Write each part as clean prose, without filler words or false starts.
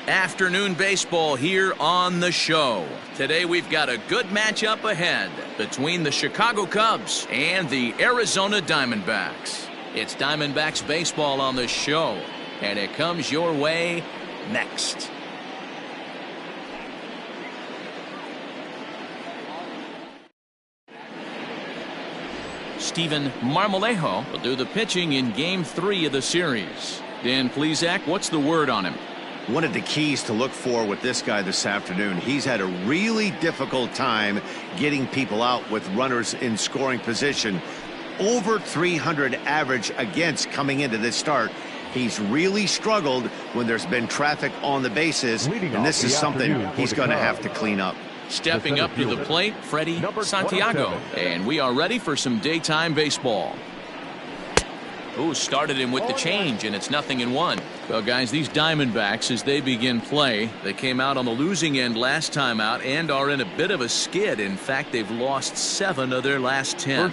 Afternoon baseball here on the show. Today we've got a good matchup ahead between the Chicago Cubs and the Arizona Diamondbacks. It's Diamondbacks baseball on the show, and it comes your way next. Steven Marmolejo will do the pitching in Game 3 of the series. Dan Plesac, what's the word on him? One of the keys to look for with this guy this afternoon, he's had a really difficult time getting people out with runners in scoring position. Over 300 average against coming into this start. He's really struggled when there's been traffic on the bases, and this is something he's going to have to clean up. Stepping up to the plate, Freddie Santiago. And we are ready for some daytime baseball. Ooh, started him with the change, and it's 0-1. Well, guys, these Diamondbacks, as they begin play, they came out on the losing end last time out and are in a bit of a skid. In fact, they've lost 7 of their last 10.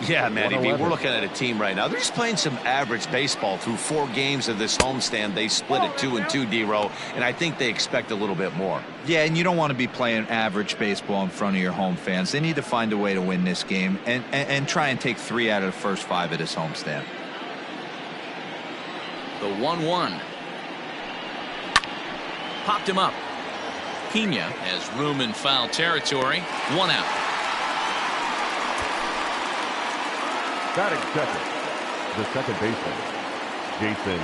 Yeah, Matty B, we're looking at a team right now. They're just playing some average baseball through 4 games of this homestand. They split it 2-2, D-Row, and I think they expect a little bit more. Yeah, and you don't want to be playing average baseball in front of your home fans. They need to find a way to win this game and try and take 3 out of the first 5 of this homestand. The 1-1. Popped him up. Pena has room in foul territory. 1 out. Batting second, the second baseman, Jason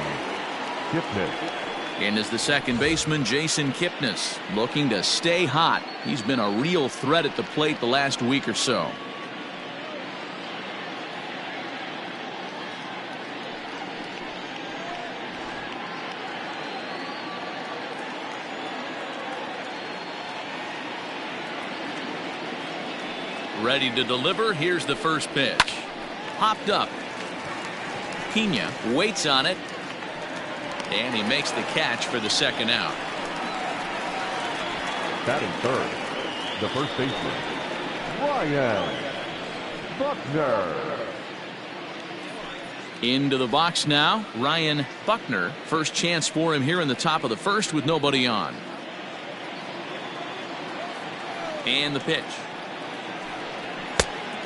Kipnis. And as the second baseman, Jason Kipnis, looking to stay hot. He's been a real threat at the plate the last week or so. Ready to deliver. Here's the first pitch. Popped up. Pena waits on it. And he makes the catch for the second out. Batting third, the first baseman, Ryan Buckner. Into the box now, Ryan Buckner. First chance for him here in the top of the first with nobody on. And the pitch.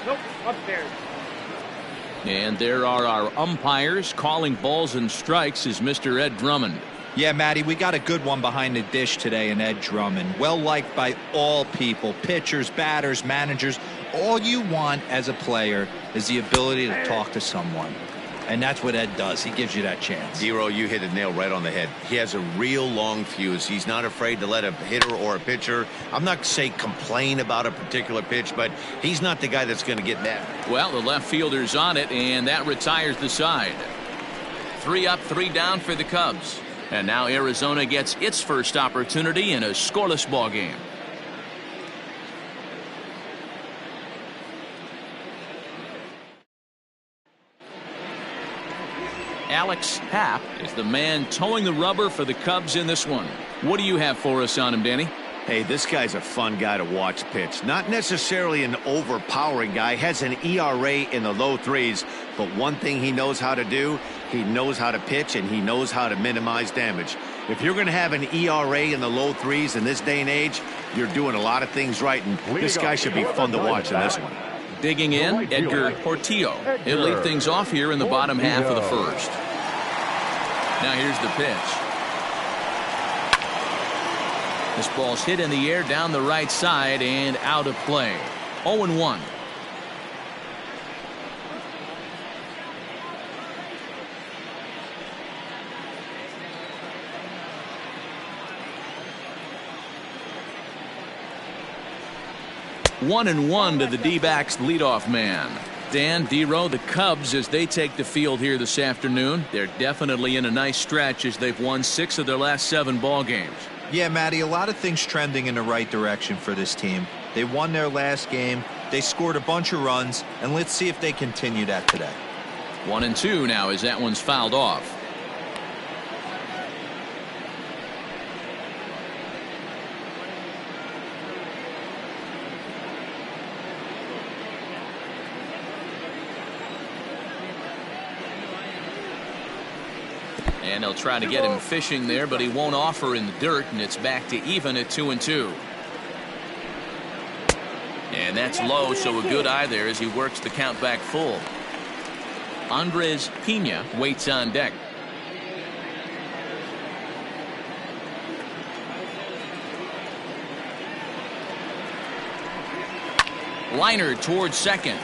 Nope, upstairs. And there are our umpires calling balls and strikes is Mr. Ed Drummond. Yeah, Matty, we got a good one behind the dish today in Ed Drummond. Well liked by all people, pitchers, batters, managers. All you want as a player is the ability to talk to someone. And that's what Ed does. He gives you that chance. Zero, you hit a nail right on the head. He has a real long fuse. He's not afraid to let a hitter or a pitcher, I'm not saying complain about a particular pitch, but he's not the guy that's going to get mad. Well, the left fielder's on it, and that retires the side. 3 up, 3 down for the Cubs. And now Arizona gets its first opportunity in a scoreless ball game. Alex Happ is the man towing the rubber for the Cubs in this one. What do you have for us on him, Danny? Hey, this guy's a fun guy to watch pitch. Not necessarily an overpowering guy. Has an ERA in the low 3s. But one thing he knows how to do, he knows how to pitch and he knows how to minimize damage. If you're going to have an ERA in the low 3s in this day and age, you're doing a lot of things right. And this guy should be fun to watch in this one. Digging in, Edgar Portillo. He'll lead things off here in the bottom half of the first. Now here's the pitch. This ball's hit in the air down the right side and out of play. 0-1. One and one to the D-backs leadoff man. Dan, D-Row, the Cubs, as they take the field here this afternoon, they're definitely in a nice stretch as they've won 6 of their last 7 ball games. Yeah, Matty, a lot of things trending in the right direction for this team. They won their last game, they scored a bunch of runs, and let's see if they continue that today. 1-2 now as that one's fouled off. And they'll try to get him fishing there, but he won't offer in the dirt, and it's back to even at 2-2. And that's low, so a good eye there as he works the count back full. Andres Pena waits on deck. Liner towards second.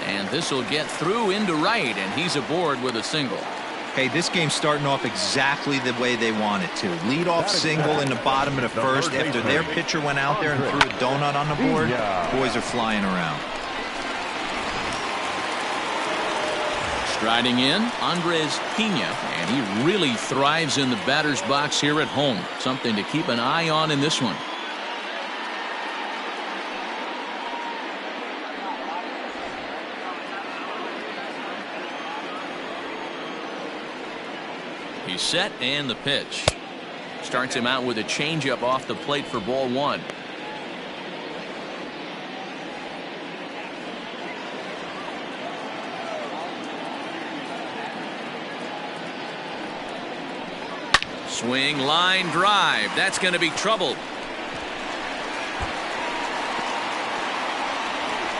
And this will get through into right, and he's aboard with a single. Hey, this game's starting off exactly the way they want it to. Lead off single in the bottom of the first after their pitcher went out there and threw a donut on the board. Boys are flying around. Striding in, Andres Pena, and he really thrives in the batter's box here at home. Something to keep an eye on in this one. He's set, and the pitch. Starts him out with a changeup off the plate for ball one. Swing, line, drive. That's going to be trouble.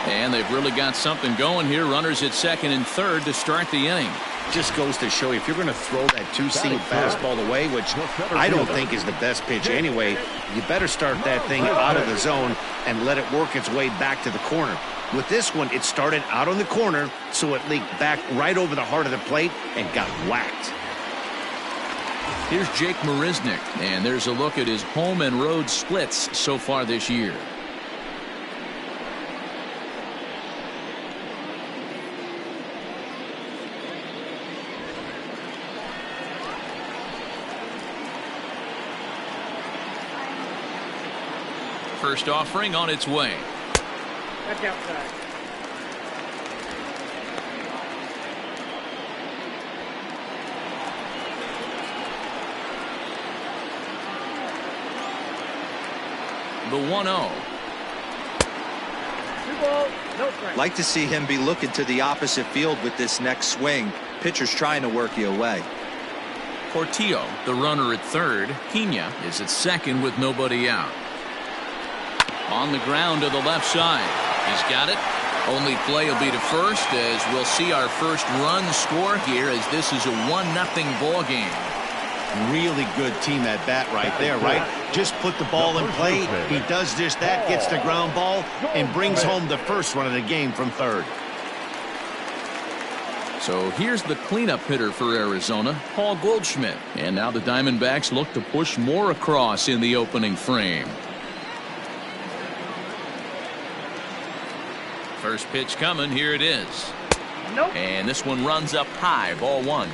And they've really got something going here. Runners at second and third to start the inning. Just goes to show you, if you're going to throw that two-seam fastball away, which I don't think is the best pitch anyway, you better start that thing out of the zone and let it work its way back to the corner. With this one, it started out on the corner, so it leaked back right over the heart of the plate and got whacked. Here's Jake Marisnick, and there's a look at his home and road splits so far this year. First offering on its way. That's outside. The 1-0. No strike. Like to see him be looking to the opposite field with this next swing. Pitcher's trying to work you away. Portillo, the runner at third. Pena is at second with nobody out. On the ground to the left side. He's got it. Only play will be to first, as we'll see our first run score here, as this is a 1-0 ball game. Really good team at bat right there, right? Just put the ball in play. He does just that, gets the ground ball, and brings home the first run of the game from third. So here's the cleanup hitter for Arizona, Paul Goldschmidt. And now the Diamondbacks look to push more across in the opening frame. First pitch coming. Here it is. Nope. And this one runs up high. Ball one.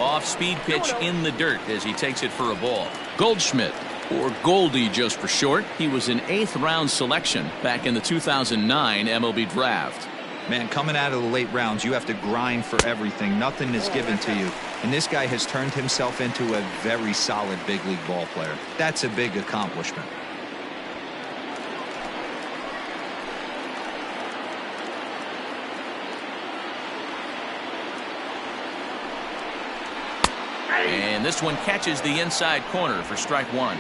Off-speed pitch in the dirt as he takes it for a ball. Goldschmidt, or Goldie just for short. He was an 8th-round selection back in the 2009 MLB draft. Man, coming out of the late rounds, you have to grind for everything. Nothing is given to you. And this guy has turned himself into a very solid big league ball player. That's a big accomplishment. And this one catches the inside corner for strike one.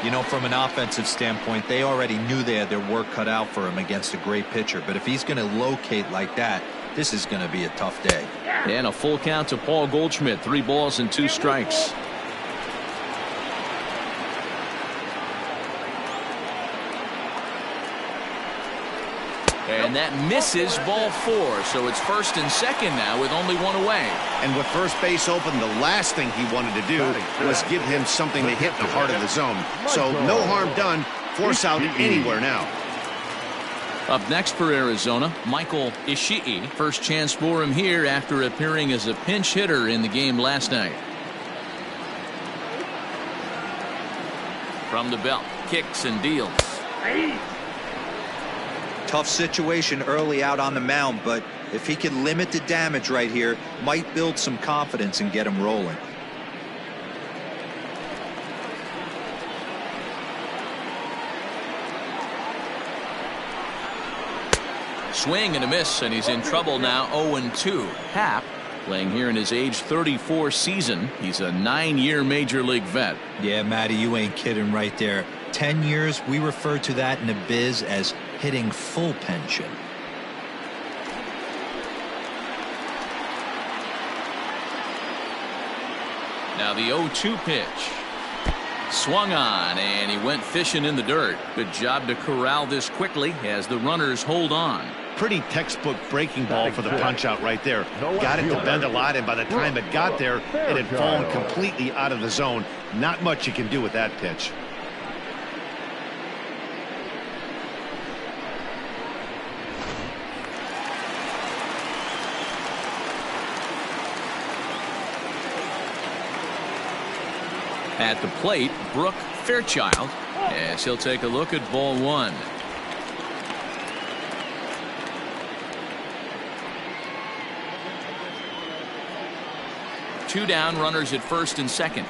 You know, from an offensive standpoint, they already knew they had their work cut out for him against a great pitcher. But if he's going to locate like that, this is going to be a tough day. And a full count to Paul Goldschmidt. 3 balls and 2 strikes. And that misses, ball 4. So it's first and second now with only 1 away. And with first base open, the last thing he wanted to do was give him something to hit the heart of the zone. So no harm done. Force out anywhere now. Up next for Arizona, Michael Ishii. First chance for him here after appearing as a pinch hitter in the game last night. From the belt, kicks and deals. Tough situation early out on the mound, but if he can limit the damage right here, might build some confidence and get him rolling. Swing and a miss, and he's in trouble now. 0-2. Happ, playing here in his age 34 season. He's a 9-year major league vet. Yeah, Matty, you ain't kidding right there. 10 years, we refer to that in the biz as hitting full pension. Now the 0-2 pitch. Swung on, and he went fishing in the dirt. Good job to corral this quickly as the runners hold on. Pretty textbook breaking ball for the punch out right there. Got it to bend a lot, and by the time it got there, it had fallen completely out of the zone. Not much you can do with that pitch. At the plate, Brooke Fairchild, as he'll take a look at ball one. Two down, runners at first and second.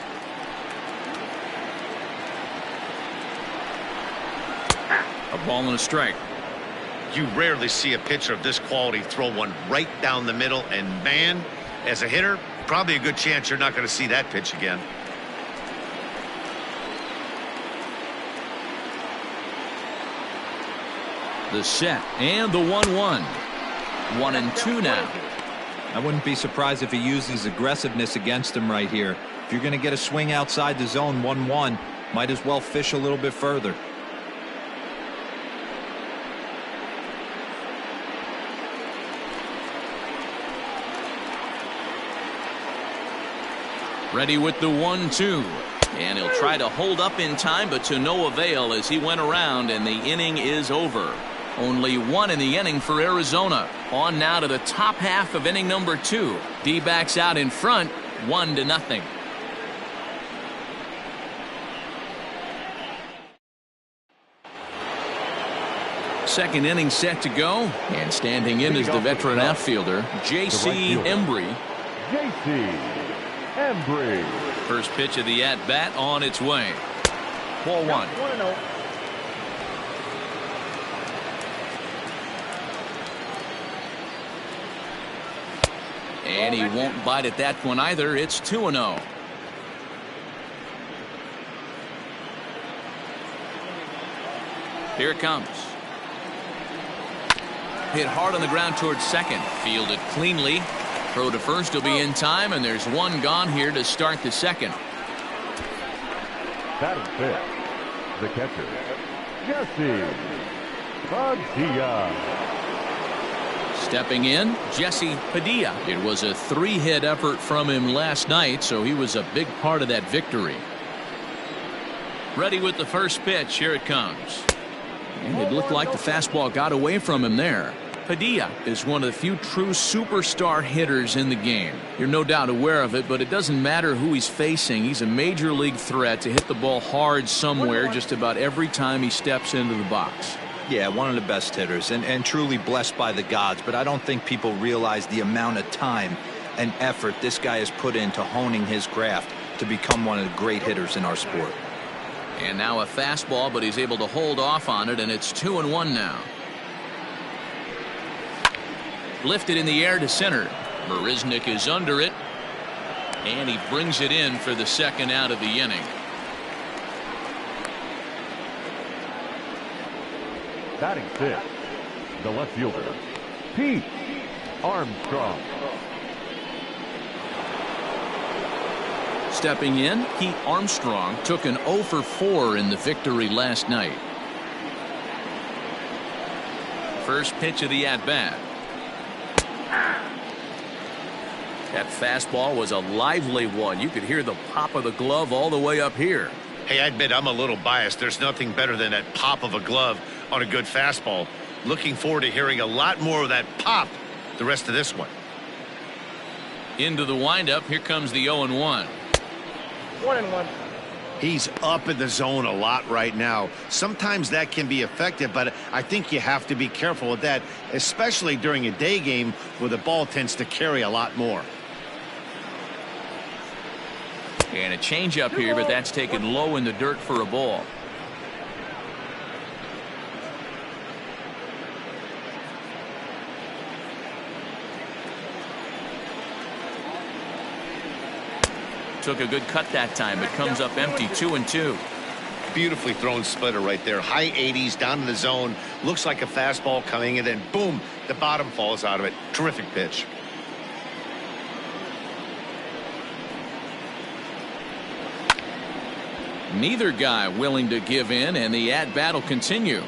A ball and a strike. You rarely see a pitcher of this quality throw one right down the middle, and man, as a hitter, probably a good chance you're not going to see that pitch again. The set and the 1-1. 1-2 now. I wouldn't be surprised if he uses aggressiveness against him right here. If you're going to get a swing outside the zone 1-1, might as well fish a little bit further. Ready with the 1-2. And he'll try to hold up in time, but to no avail as he went around, and the inning is over. Only one in the inning for Arizona. On now to the top half of inning number 2. D-backs out in front, 1-0. Second inning set to go, and standing in is the veteran outfielder, J.C. Embry. J.C. Embry. First pitch of the at-bat on its way. Ball one. 1-0. And he won't bite at that one either. It's 2-0. Here it comes. Hit hard on the ground towards second. Fielded cleanly. Throw to first will be in time, and there's one gone here to start the second. Batting fifth, the catcher, Jesse Padilla. Stepping in, Jesse Padilla. It was a 3-hit effort from him last night, so he was a big part of that victory. Ready with the first pitch. Here it comes. And it looked like the fastball got away from him there. Padilla is one of the few true superstar hitters in the game. You're no doubt aware of it, but it doesn't matter who he's facing. He's a major league threat to hit the ball hard somewhere just about every time he steps into the box. Yeah, one of the best hitters and truly blessed by the gods, but I don't think people realize the amount of time and effort this guy has put into honing his craft to become one of the great hitters in our sport. And now a fastball, but he's able to hold off on it, and it's 2-1 now. Lifted in the air to center. Marisnik is under it, and he brings it in for the second out of the inning. Batting fifth, the left fielder, Pete Armstrong. Stepping in, Pete Armstrong took an 0 for 4 in the victory last night. First pitch of the at-bat. That fastball was a lively one. You could hear the pop of the glove all the way up here. Hey, I admit I'm a little biased. There's nothing better than that pop of a glove on a good fastball. Looking forward to hearing a lot more of that pop the rest of this one. Into the windup. Here comes the 0-1. 1-1. He's up in the zone a lot right now. Sometimes that can be effective, but I think you have to be careful with that, especially during a day game where the ball tends to carry a lot more. And a changeup here, but that's taken low in the dirt for a ball. Took a good cut that time. It comes up empty, 2-2. Beautifully thrown splitter right there. High 80s down in the zone. Looks like a fastball coming, and then boom, the bottom falls out of it. Terrific pitch. Neither guy willing to give in, and the at-bat will continue.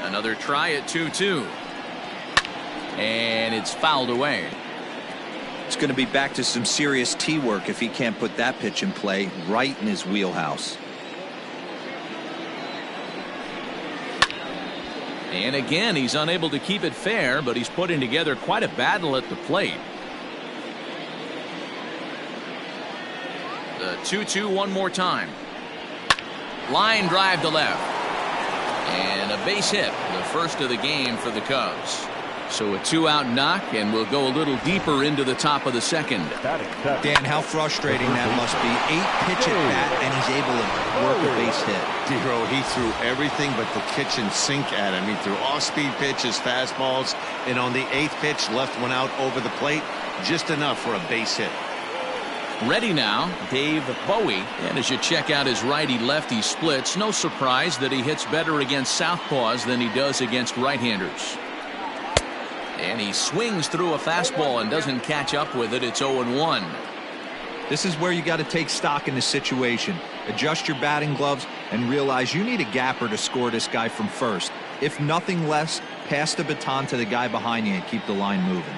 Another try at 2-2. And it's fouled away. It's going to be back to some serious tee work if he can't put that pitch in play right in his wheelhouse. And again, he's unable to keep it fair, but he's putting together quite a battle at the plate. The 2-2 one more time. Line drive to left. And a base hit, the first of the game for the Cubs. So a 2-out knock, and we'll go a little deeper into the top of the second. Dan, how frustrating that must be. 8-pitch at bat, and he's able to work a base hit. Dero, he threw everything but the kitchen sink at him. He threw off-speed pitches, fastballs, and on the 8th pitch, left one out over the plate. Just enough for a base hit. Ready now, Dave Bowie. And as you check out his righty-lefty splits, no surprise that he hits better against southpaws than he does against right-handers. And he swings through a fastball and doesn't catch up with it. It's 0-1. This is where you got to take stock in the situation. Adjust your batting gloves and realize you need a gapper to score this guy from first. If nothing less, pass the baton to the guy behind you and keep the line moving.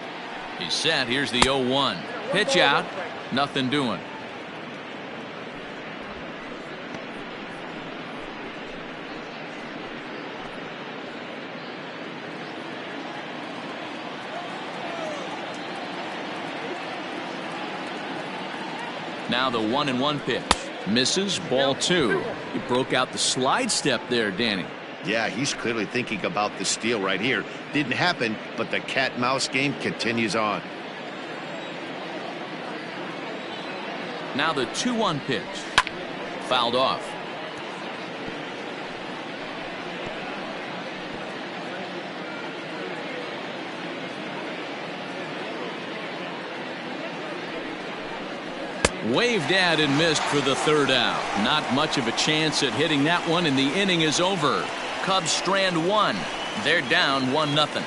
He's set. Here's the 0-1. Pitch out. Nothing doing. Now the 1-1 pitch. Misses, ball 2. He broke out the slide step there, Danny. Yeah, he's clearly thinking about the steal right here. Didn't happen, but the cat-mouse game continues on. Now the 2-1 pitch. Fouled off. Waved at and missed for the 3rd out. Not much of a chance at hitting that one, and the inning is over. Cubs strand 1. They're down 1-0.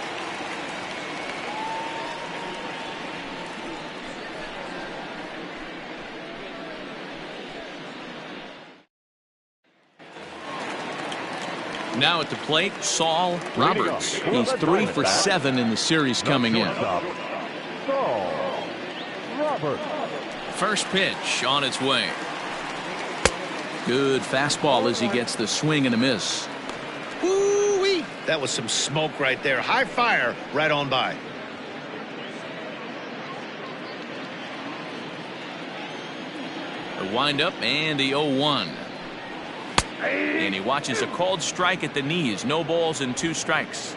Now at the plate, Saul Roberts. He's 3 for 7 in the series coming in. Saul Roberts. First pitch on its way. Good fastball as he gets the swing and a miss. Woo-wee! That was some smoke right there. High fire right on by. The windup and the 0-1. And he watches a called strike at the knees. No balls and 2 strikes.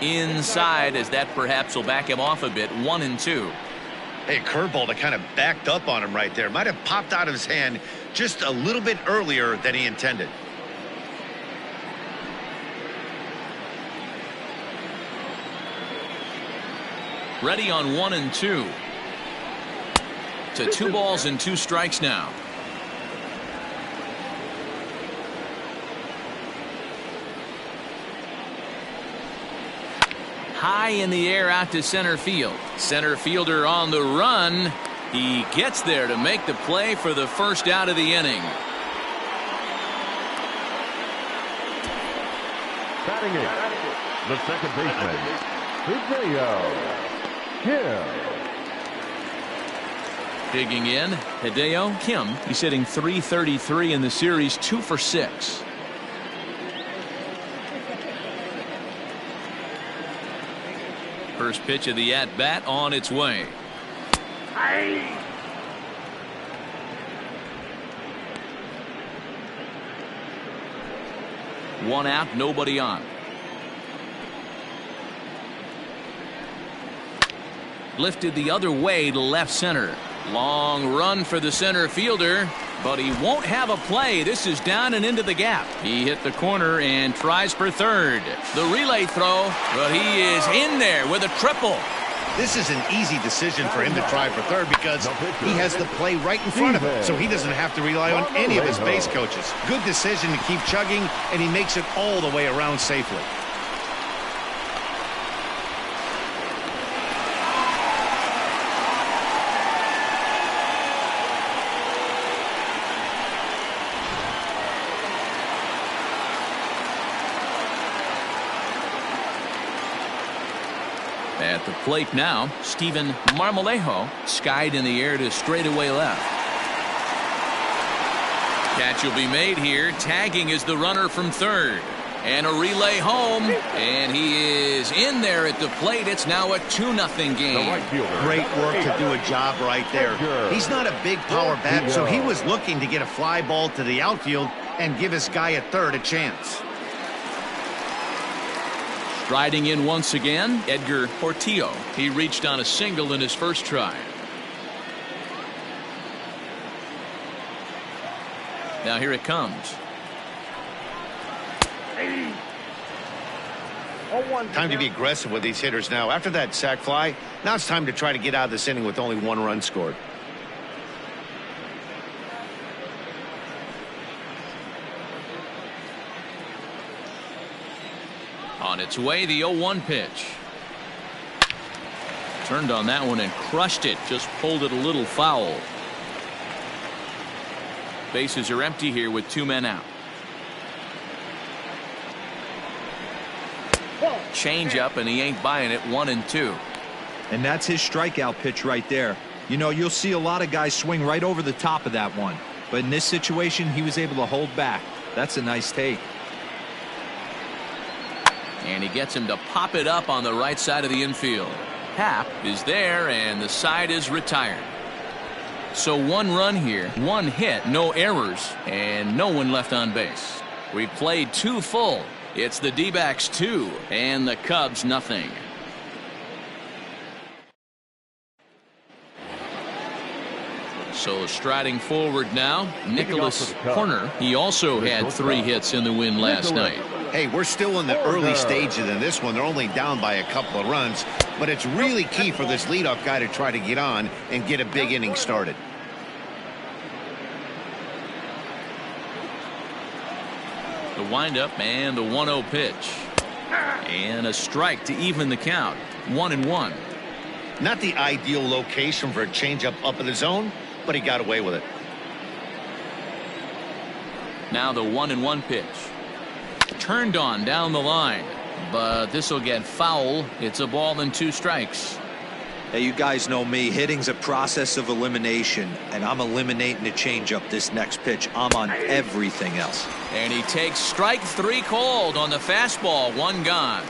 Inside, as that perhaps will back him off a bit. 1-2. Hey, curveball that kind of backed up on him right there. Might have popped out of his hand just a little bit earlier than he intended. Ready on 1-2. To 2 balls and 2 strikes now. High in the air out to center field. Center fielder on the run. He gets there to make the play for the 1st out of the inning. Batting it, the second baseman, Hideo Kim. Digging in, Hideo Kim. He's hitting .333 in the series, 2 for 6. First pitch of the at-bat on its way. One out, nobody on. Lifted the other way to left center. Long run for the center fielder. But he won't have a play. This is down and into the gap. He hit the corner and tries for third. The relay throw, but he is in there with a triple. This is an easy decision for him to try for third because he has the play right in front of him, so he doesn't have to rely on any of his base coaches. Good decision to keep chugging, and he makes it all the way around safely. At the plate now, Steven Marmolejo, skied in the air to straightaway left. Catch will be made here. Tagging is the runner from third. And a relay home. And he is in there at the plate. It's now a 2-0 game. Great work to do a job right there. He's not a big power bat, so he was looking to get a fly ball to the outfield and give his guy at third a chance. Striding in once again, Edgar Portillo. He reached on a single in his first try. Now here it comes. Time to be aggressive with these hitters now. After that sac fly, now it's time to try to get out of this inning with only 1 run scored. On its way, the 0-1 pitch. Turned on that one and crushed it. Just pulled it a little foul. Bases are empty here with 2 men out. Change up, and he ain't buying it. 1-2. And that's his strikeout pitch right there. You know, you'll see a lot of guys swing right over the top of that one. But in this situation, he was able to hold back. That's a nice take. And he gets him to pop it up on the right side of the infield. Happ is there, and the side is retired. So 1 run here, 1 hit, no errors, and no one left on base. We played 2 full. It's the D-backs 2 and the Cubs nothing. So striding forward now, Nicholas Horner. He also had 3 hits in the win last night. Hey, we're still in the early stages in this one. They're only down by a couple of runs, but it's really key for this leadoff guy to try to get on and get a big inning started. The windup and the 1-0 pitch. And a strike to even the count. 1-1. Not the ideal location for a changeup up in the zone, but he got away with it. Now the 1-1 pitch. Turned on down the line, but this will get foul. It's a ball and 2 strikes. Hey, you guys know me. Hitting's a process of elimination, and I'm eliminating the changeup this next pitch. I'm on everything else. And he takes strike 3 called on the fastball. 1 gone.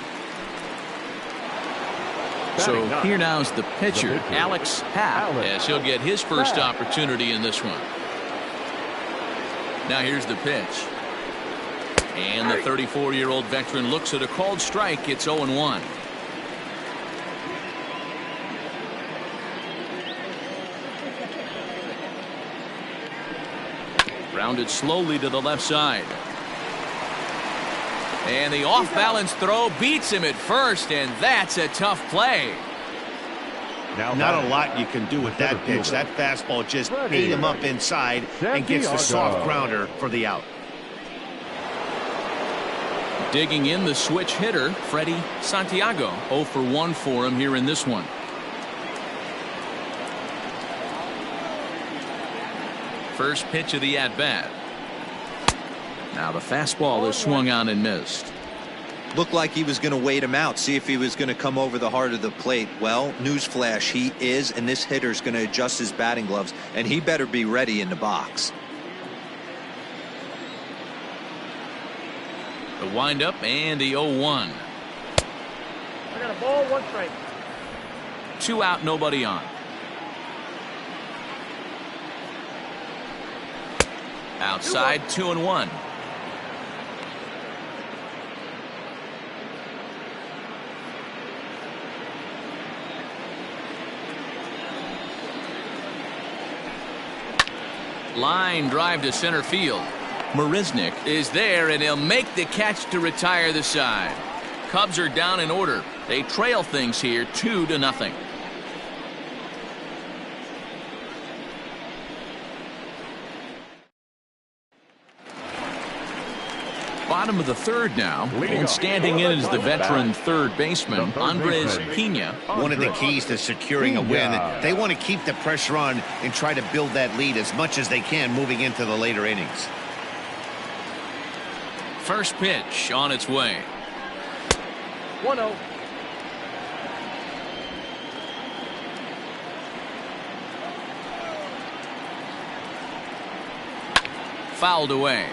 So here now is the pitcher, Alex Happ, as he'll get his first opportunity in this one. Now here's the pitch. And the 34-year-old veteran looks at a called strike. It's 0-1. Grounded slowly to the left side. And the off-balance throw beats him at first, and that's a tough play. Not a lot you can do with that pitch. That fastball just ate him up inside and gets the soft grounder for the out. Digging in the switch hitter, Freddie Santiago. 0 for 1 for him here in this one. First pitch of the at-bat. Now the fastball is swung on and missed. Looked like he was going to wait him out, see if he was going to come over the heart of the plate. Well, newsflash, he is, and this hitter's going to adjust his batting gloves, and he better be ready in the box. The windup and the 0-1. I got a ball, 1 strike. 2 out, nobody on. Outside, 2-1. Line drive to center field. Marisnick is there, and he'll make the catch to retire the side. Cubs are down in order. They trail things here 2-0. Bottom of the third now, and standing in is the veteran third baseman, Andres Pena. One of the keys to securing a win, they want to keep the pressure on and try to build that lead as much as they can moving into the later innings. First pitch on its way. 1-0. Fouled away.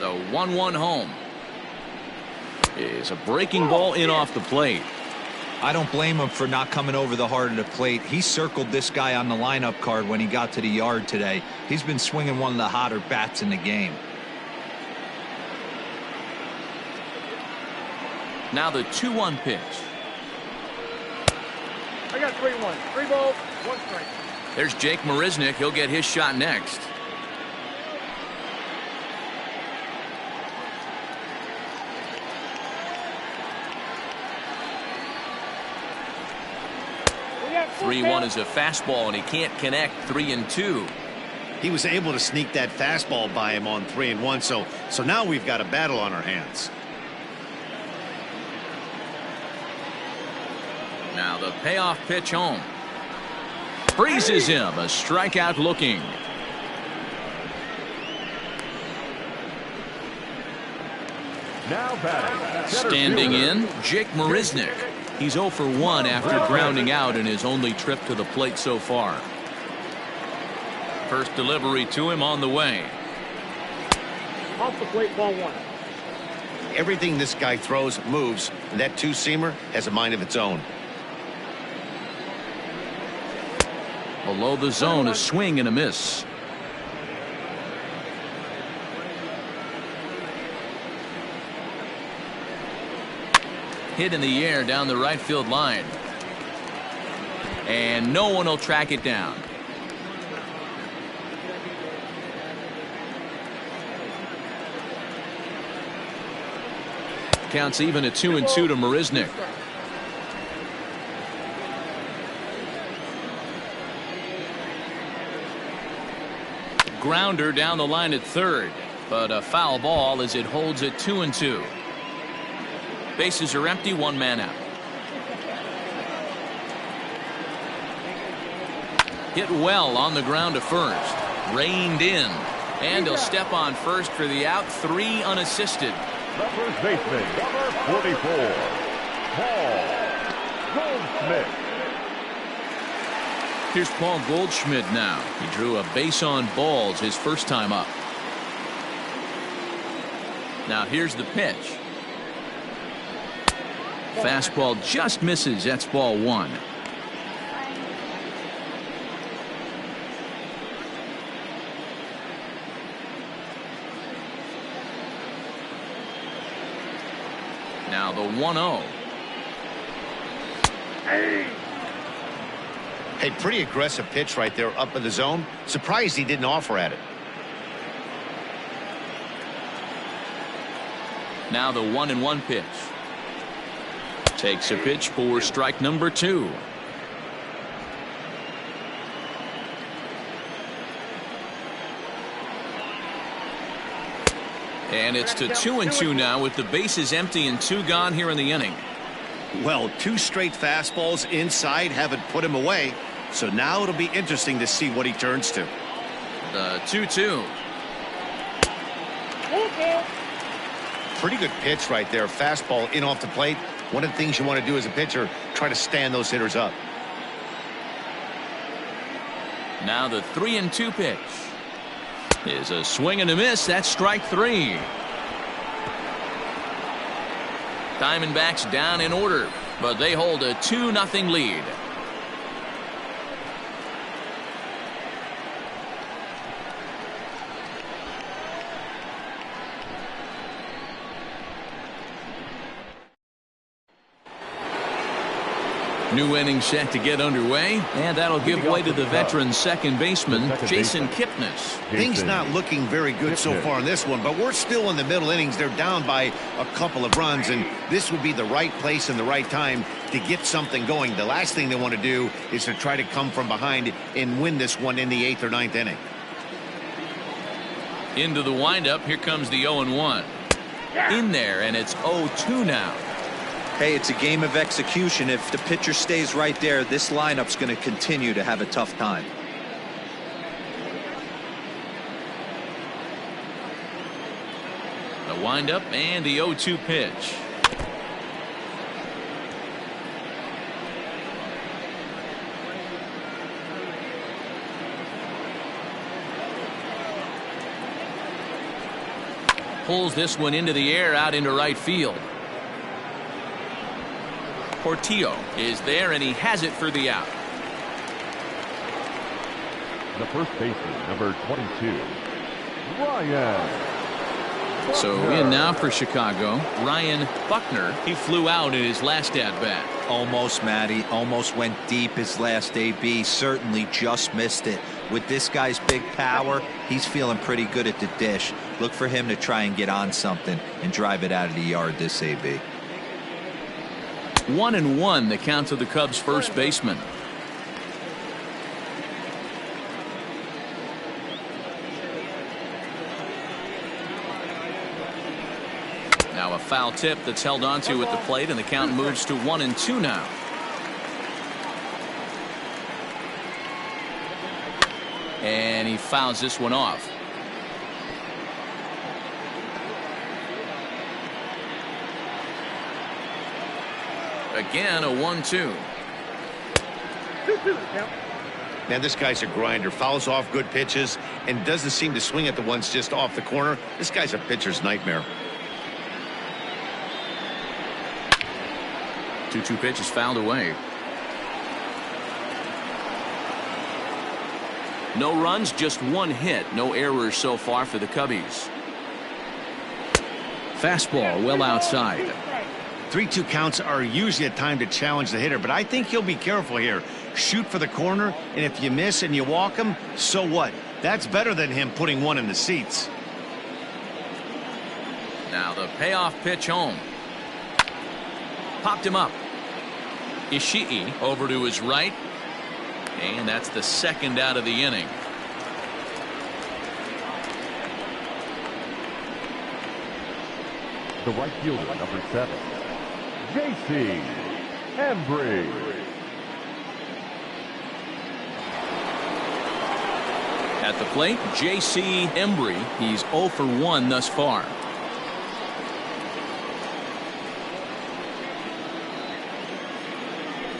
The 1-1 home is a breaking ball in off the plate. I don't blame him for not coming over the heart of the plate. He circled this guy on the lineup card when he got to the yard today. He's been swinging one of the hotter bats in the game. Now the 2-1 pitch. I got 3-1. 3 balls, 1 strike. There's Jake Marisnick. He'll get his shot next. We got 3-1 is a fastball, and he can't connect. 3-2. He was able to sneak that fastball by him on 3-1, so now we've got a battle on our hands. Now the payoff pitch home. Freezes him. A strikeout looking. Now batting. Standing in, Jake Marisnick. He's 0 for 1 after grounding out in his only trip to the plate so far. First delivery to him on the way. Off the plate, ball 1. Everything this guy throws moves, and that two-seamer has a mind of its own. Below the zone, a swing and a miss. Hit in the air down the right field line. And no one will track it down. Counts even at 2-2 to Marisnick. Grounder down the line at third, but a foul ball as it holds at 2-2. Bases are empty, 1 man out. Hit well on the ground to first. Reined in, and he'll step on first for the out. 3 unassisted. The first baseman, number 44, Paul Goldschmidt. Here's Paul Goldschmidt now. He drew a base on balls his first time up. Now here's the pitch. Fastball just misses. That's ball 1. Now the 1-0. Hey, pretty aggressive pitch right there up in the zone. Surprised he didn't offer at it. Now the 1-1 pitch. Takes a pitch for strike number 2. And it's to 2-2 now with the bases empty and 2 gone here in the inning. Well, 2 straight fastballs inside haven't put him away. So now it'll be interesting to see what he turns to. The 2-2. Pretty good pitch right there. Fastball in off the plate. One of the things you want to do as a pitcher, try to stand those hitters up. Now the 3-2 pitch is a swing and a miss. That's strike 3. Diamondbacks down in order, but they hold a 2-0 lead. New inning set to get underway, and that'll give way to the veteran second baseman, Jason Kipnis. Things not looking very good so far in this one, but we're still in the middle innings. They're down by a couple of runs, and this would be the right place and the right time to get something going. The last thing they want to do is to try to come from behind and win this one in the 8th or 9th inning. Into the windup. Here comes the 0-1. In there, and it's 0-2 now. Hey, it's a game of execution. If the pitcher stays right there, this lineup's going to continue to have a tough time. The windup and the 0-2 pitch. Pulls this one into the air out into right field. Portillo is there, and he has it for the out. The first baseman, number 22, Ryan. So in now for Chicago, Ryan Buckner. He flew out in his last at-bat. Almost, Matty. Almost went deep his last AB. Certainly just missed it. With this guy's big power, he's feeling pretty good at the dish. Look for him to try and get on something and drive it out of the yard this AB. 1-1 the count to the Cubs first baseman. Now a foul tip that's held onto at the plate, and the count moves to 1-2 now. And he fouls this one off. Again, a 1-2. Man, this guy's a grinder. Fouls off good pitches and doesn't seem to swing at the ones just off the corner. This guy's a pitcher's nightmare. 2-2 pitch is fouled away. No runs, just one hit. No errors so far for the Cubbies. Fastball well outside. 3-2 counts are usually a time to challenge the hitter, but I think he'll be careful here. Shoot for the corner, and if you miss and you walk him, so what? That's better than him putting one in the seats. Now the payoff pitch home. Popped him up. Ishii over to his right, and that's the second out of the inning. The right fielder, number 7, Embry. At the plate, J.C. Embry. He's 0 for 1 thus far.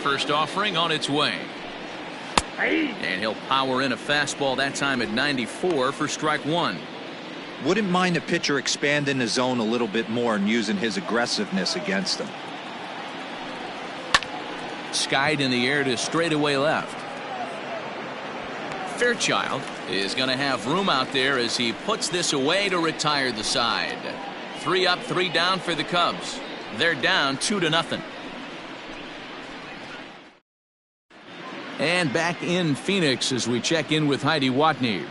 First offering on its way. And he'll power in a fastball that time at 94 for strike 1. Wouldn't mind a pitcher expanding the zone a little bit more and using his aggressiveness against him. Skied in the air to straightaway left. Fairchild is going to have room out there as he puts this away to retire the side. 3 up, 3 down for the Cubs. They're down 2-0. And back in Phoenix as we check in with Heidi Watney.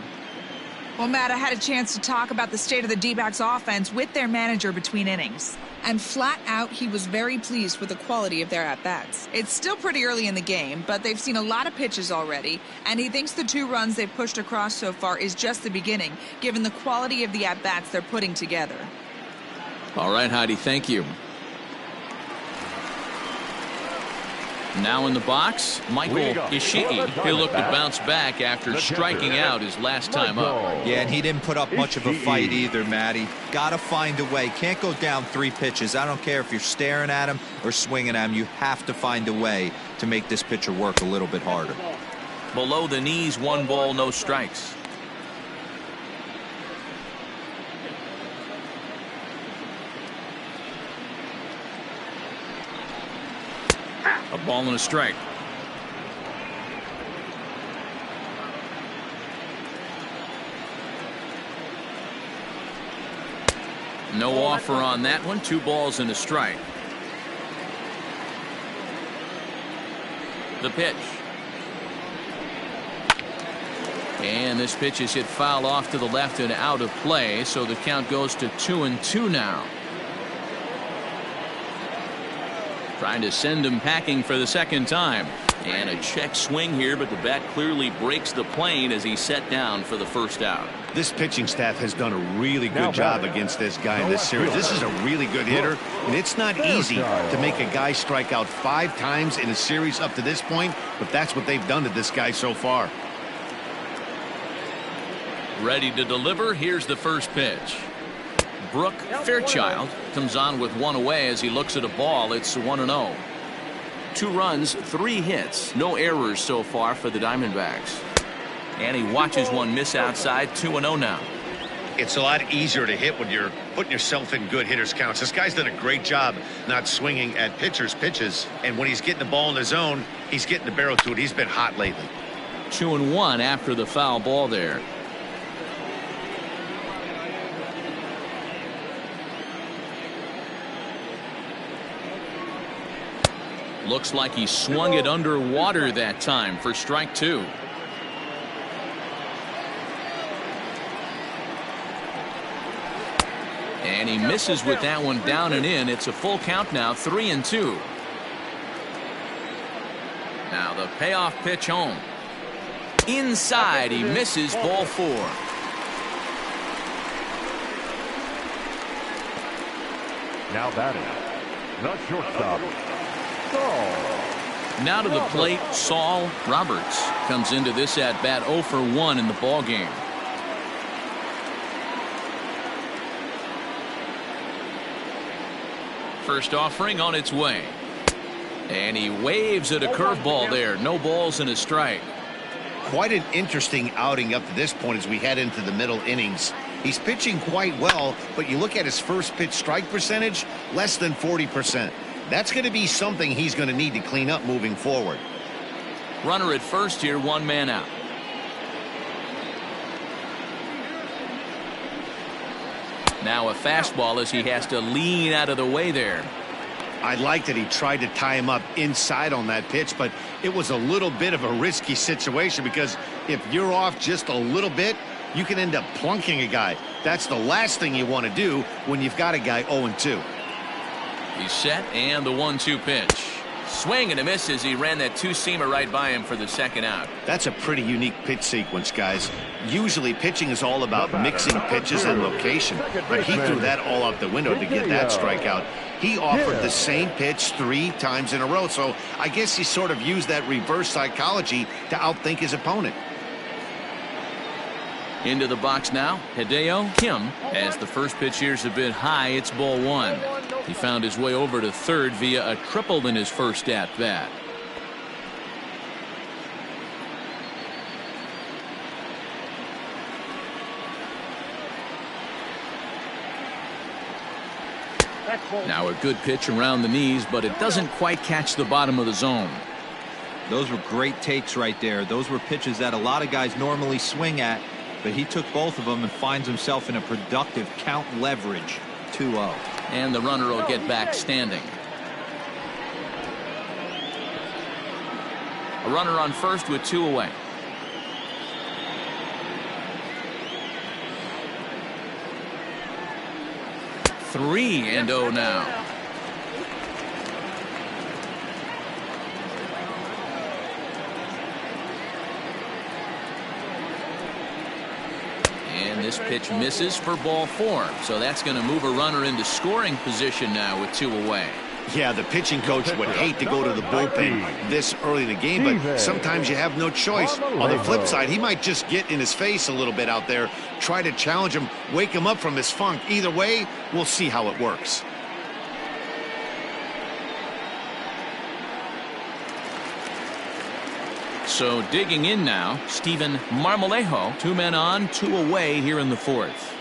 Well, Matt, I had a chance to talk about the state of the D-backs offense with their manager between innings. And flat out, he was very pleased with the quality of their at-bats. It's still pretty early in the game, but they've seen a lot of pitches already, and he thinks the 2 runs they've pushed across so far is just the beginning, given the quality of the at-bats they're putting together. All right, Heidi, thank you. Now in the box, Michael Ishii. He'll look to bounce back after striking out his last time up. Yeah, and he didn't put up much of a fight either, Matty. Gotta find a way. Can't go down 3 pitches. I don't care if you're staring at him or swinging at him. You have to find a way to make this pitcher work a little bit harder. Below the knees, 1 ball, no strikes. A ball and a strike. No offer on that one. 2 balls and a strike. The pitch. And this pitch is hit foul off to the left and out of play, so the count goes to 2-2 now. Trying to send him packing for the second time. And a check swing here, but the bat clearly breaks the plane as he's set down for the first out. This pitching staff has done a really good job against this guy in this series. This is a really good hitter, and it's not easy to make a guy strike out 5 times in a series up to this point, but that's what they've done to this guy so far. Ready to deliver. Here's the first pitch. Brooke Fairchild comes on with one away as he looks at a ball. It's 1-0. 2 runs, 3 hits, no errors so far for the Diamondbacks. And he watches one miss outside. 2-0 now. It's a lot easier to hit when you're putting yourself in good hitters counts. This guy's done a great job not swinging at pitchers' pitches, and when he's getting the ball in the zone, he's getting the barrel to it. He's been hot lately. 2-1 after the foul ball there. Looks like he swung it underwater that time for strike 2. And he misses with that one down and in. It's a full count now, 3-2. Now the payoff pitch home. Inside, he misses, ball 4. Now batting, the shortstop, Saul. Now to the plate, Saul Roberts comes into this at bat 0 for 1 in the ball game. First offering on its way. And he waves at a curveball there. No balls and a strike. Quite an interesting outing up to this point as we head into the middle innings. He's pitching quite well, but you look at his first pitch strike percentage, less than 40%. That's going to be something he's going to need to clean up moving forward. Runner at first here, 1 man out. Now a fastball as he has to lean out of the way there. I like that he tried to tie him up inside on that pitch, but it was a little bit of a risky situation because if you're off just a little bit, you can end up plunking a guy. That's the last thing you want to do when you've got a guy 0-2. He's set, and the 1-2 pitch. Swing and a miss as he ran that 2-seamer right by him for the second out. That's a pretty unique pitch sequence, guys. Usually pitching is all about mixing pitches and location, but he threw that all out the window to get that strikeout. He offered the same pitch 3 times in a row, so I guess he sort of used that reverse psychology to outthink his opponent. Into the box now, Hideo Kim, as the first pitch here's a bit high. It's ball 1. He found his way over to third via a triple in his first at bat. Now a good pitch around the knees, but it doesn't quite catch the bottom of the zone. Those were great takes right there. Those were pitches that a lot of guys normally swing at, but he took both of them and finds himself in a productive count leverage. 2-0. And the runner will get back standing. A runner on first with 2 away. Three and 0 now. And this pitch misses for ball 4. So that's going to move a runner into scoring position now with 2 away. Yeah, the pitching coach would hate to go to the bullpen this early in the game, but sometimes you have no choice. On the flip side, he might just get in his face a little bit out there, try to challenge him, wake him up from his funk. Either way, we'll see how it works. So digging in now, Steven Marmolejo. 2 men on, 2 away here in the 4th.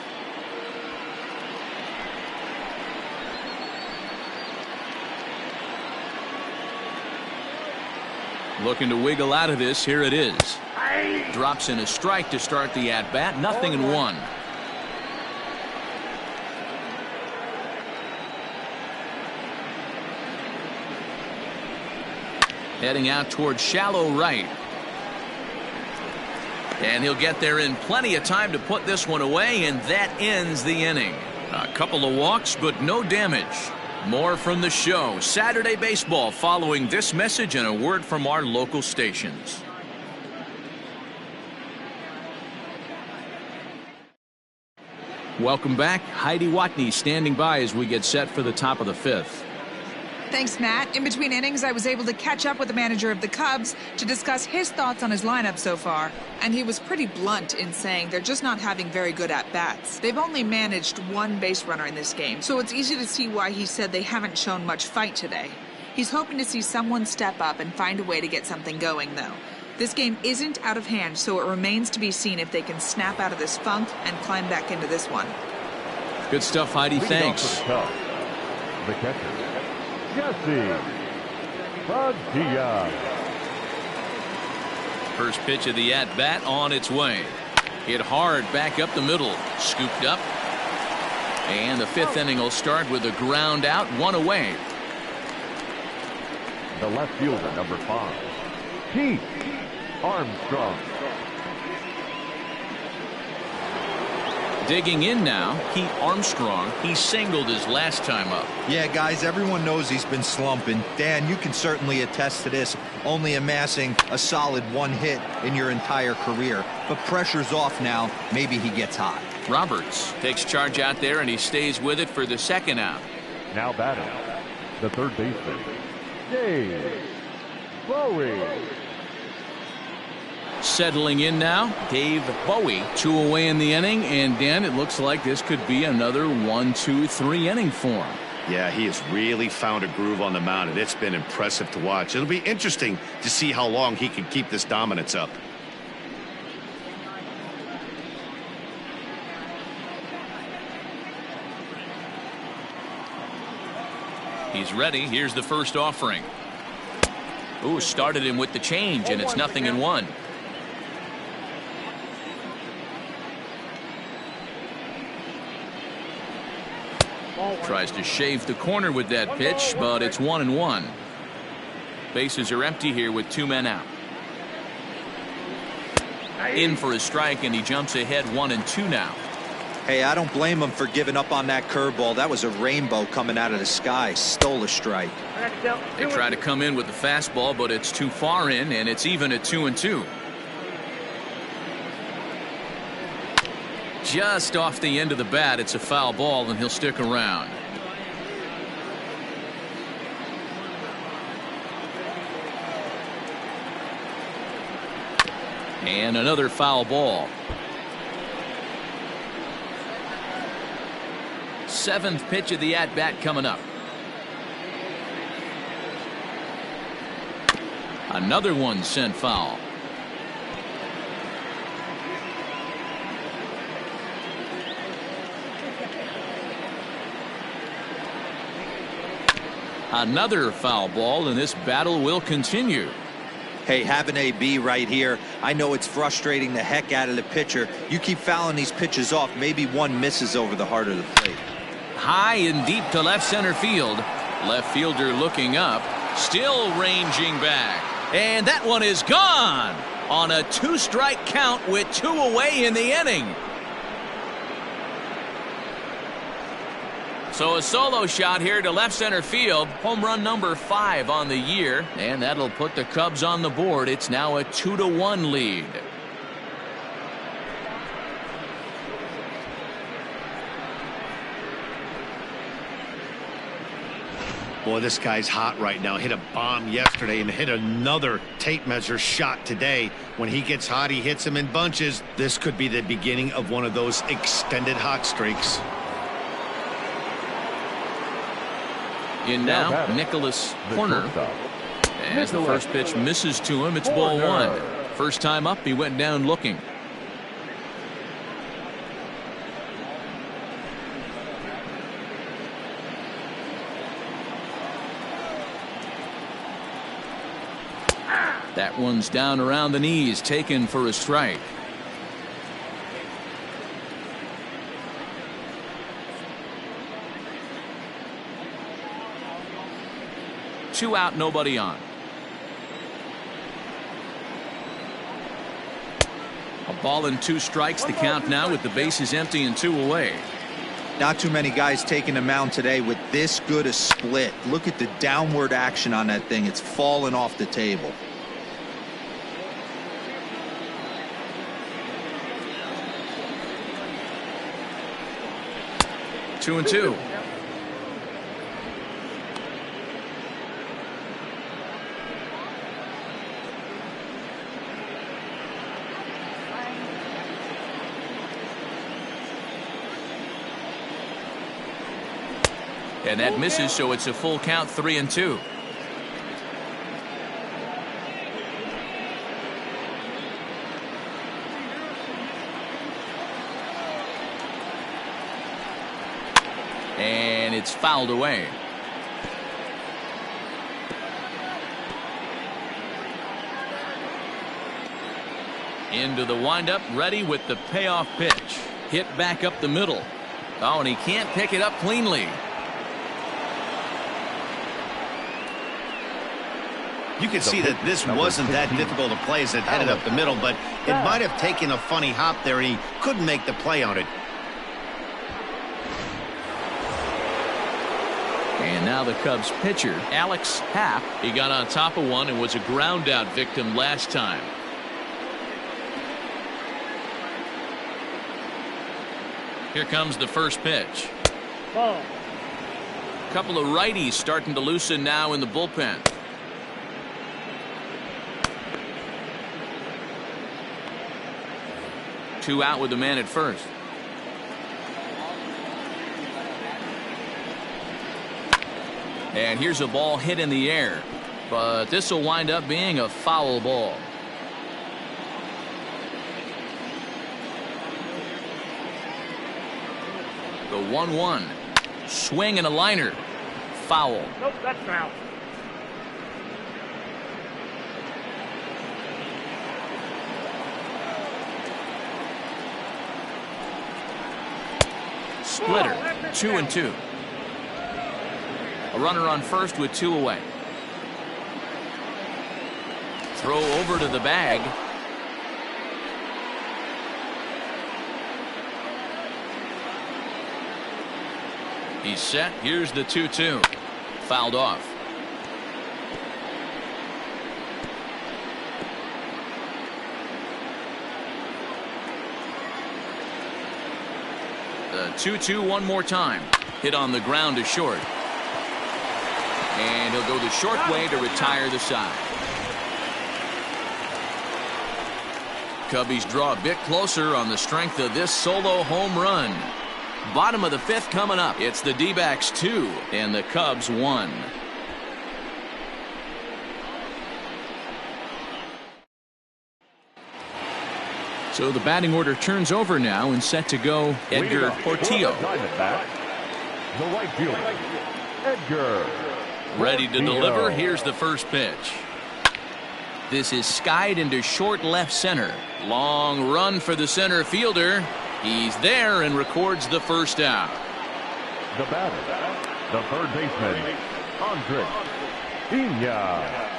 Looking to wiggle out of this. Here it is. Drops in a strike to start the at-bat. 0-1. Heading out towards shallow right. And he'll get there in plenty of time to put this one away, and that ends the inning. A couple of walks, but no damage. More from the show. Saturday Baseball following this message and a word from our local stations. Welcome back. Heidi Watney standing by as we get set for the top of the fifth. Thanks, Matt. In between innings, I was able to catch up with the manager of the Cubs to discuss his thoughts on his lineup so far. And he was pretty blunt in saying they're just not having very good at-bats. They've only managed one base runner in this game, so it's easy to see why he said they haven't shown much fight today. He's hoping to see someone step up and find a way to get something going, though. This game isn't out of hand, so it remains to be seen if they can snap out of this funk and climb back into this one. Good stuff, Heidi. Thanks. The catcher, Jessie-JP. First pitch of the at-bat on its way. Hit hard back up the middle. Scooped up. And the fifth inning will start with a ground out, one away. The left fielder, number 5, Pete Armstrong. Digging in now, Pete Armstrong. He singled his last time up. Yeah, guys, everyone knows he's been slumping. Dan, you can certainly attest to this, only amassing a solid one hit in your entire career. But pressure's off now. Maybe he gets hot. Roberts takes charge out there, and he stays with it for the second out. Now batting, the third baseman, Dave Bowie. Settling in now, Dave Bowie. 2 away in the inning, and Dan, it looks like this could be another 1, 2, 3 inning for him. Yeah, he has really found a groove on the mound, and it's been impressive to watch. It'll be interesting to see how long he can keep this dominance up. He's ready. Here's the first offering. Ooh, started him with the change, and it's 0-1. Tries to shave the corner with that pitch, but it's 1-1. Bases are empty here with 2 men out. In for a strike, and he jumps ahead 1-2 now. Hey, I don't blame him for giving up on that curveball. That was a rainbow coming out of the sky. Stole a strike. They try to come in with the fastball, but it's too far in, and it's even at 2-2. Just off the end of the bat, it's a foul ball, and he'll stick around. And another foul ball. 7th pitch of the at-bat coming up. Another one sent foul. Another foul ball, and this battle will continue. Hey, have an AB right here. I know it's frustrating the heck out of the pitcher. You keep fouling these pitches off, maybe one misses over the heart of the plate. High and deep to left center field. Left fielder looking up, still ranging back. And that one is gone on a 2-strike count with 2 away in the inning. So a solo shot here to left center field. Home run number 5 on the year. And that'll put the Cubs on the board. It's now a 2-1 lead. Boy, this guy's hot right now. Hit a bomb yesterday and hit another tape measure shot today. When he gets hot, he hits them in bunches. This could be the beginning of one of those extended hot streaks. In now, Nicholas Corner. As the first pitch misses to him, it's ball 1. First time up, he went down looking. That one's down around the knees, taken for a strike. Two out, nobody on. Ball and 2 strikes, the count now with the bases empty and 2 away. Not too many guys taking the mound today with this good a split. Look at the downward action on that thing. It's falling off the table. Two and two. And that misses, so it's a full count, 3 and 2. And it's fouled away. Into the windup, ready with the payoff pitch. Hit back up the middle. Oh, and he can't pick it up cleanly. You can see that this wasn't that difficult a play as it headed up the middle, but it might have taken a funny hop there. He couldn't make the play on it. And now the Cubs pitcher, Alex Happ. He got on top of one and was a ground out victim last time. Here comes the first pitch. Ball. A couple of righties starting to loosen now in the bullpen. Two out with the man at first. And here's a ball hit in the air, but this will wind up being a foul ball. The 1-1 swing and a liner, foul. Nope, that's foul. Splitter, 2 and 2. A runner on first with 2 away. Throw over to the bag. He's set. Here's the 2-2. Fouled off. The 2-2 one more time. Hit on the ground to short. And he'll go the short way to retire the side. Cubbies draw a bit closer on the strength of this solo home run. Bottom of the 5th coming up. It's the D-backs 2 and the Cubs 1. So the batting order turns over now and set to go Edgar Portillo. The right fielder, Edgar. Ready to deliver. Here's the first pitch. This is skied into short left center. Long run for the center fielder. He's there and records the first out. The batter, the third baseman, Andres Pena.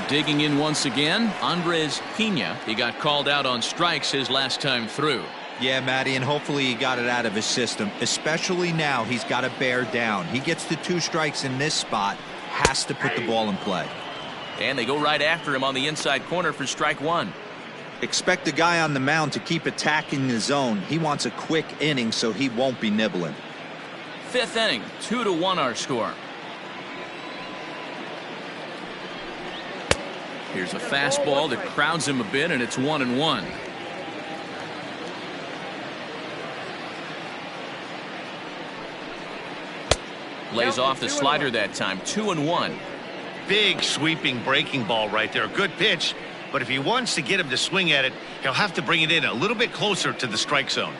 Digging in once again, Andres Pena. He got called out on strikes his last time through. Yeah, Matty, and hopefully he got it out of his system. Especially now, he's got to bear down. He gets the 2 strikes in this spot, has to put the ball in play. And they go right after him on the inside corner for strike 1. Expect the guy on the mound to keep attacking the zone. He wants a quick inning, so he won't be nibbling. 5th inning, 2-1 our score. Here's a fastball that crowds him a bit, and it's 1-1. Lays off the slider that time. 2-1. Big sweeping breaking ball right there. Good pitch. But if he wants to get him to swing at it, he'll have to bring it in a little bit closer to the strike zone.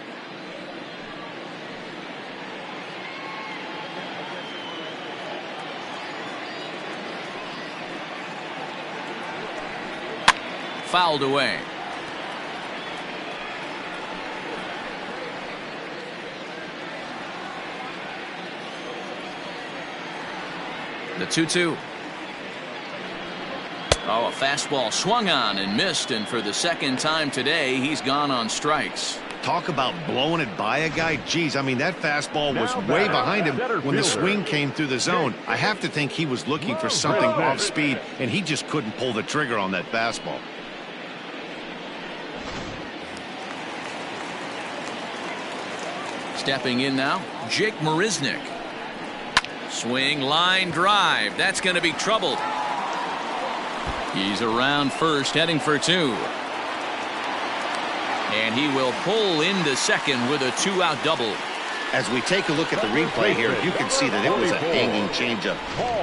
Fouled away. The 2-2. Oh, a fastball swung on and missed, and for the second time today, he's gone on strikes. Talk about blowing it by a guy. Geez, I mean, that fastball was way behind him when the swing came through the zone. I have to think he was looking for something off speed, and he just couldn't pull the trigger on that fastball. Stepping in now, Jake Marisnick. Swing, line, drive. That's going to be troubled. He's around first, heading for two. And he will pull into second with a two-out double. As we take a look at the replay here, you can see that it was a hanging changeup.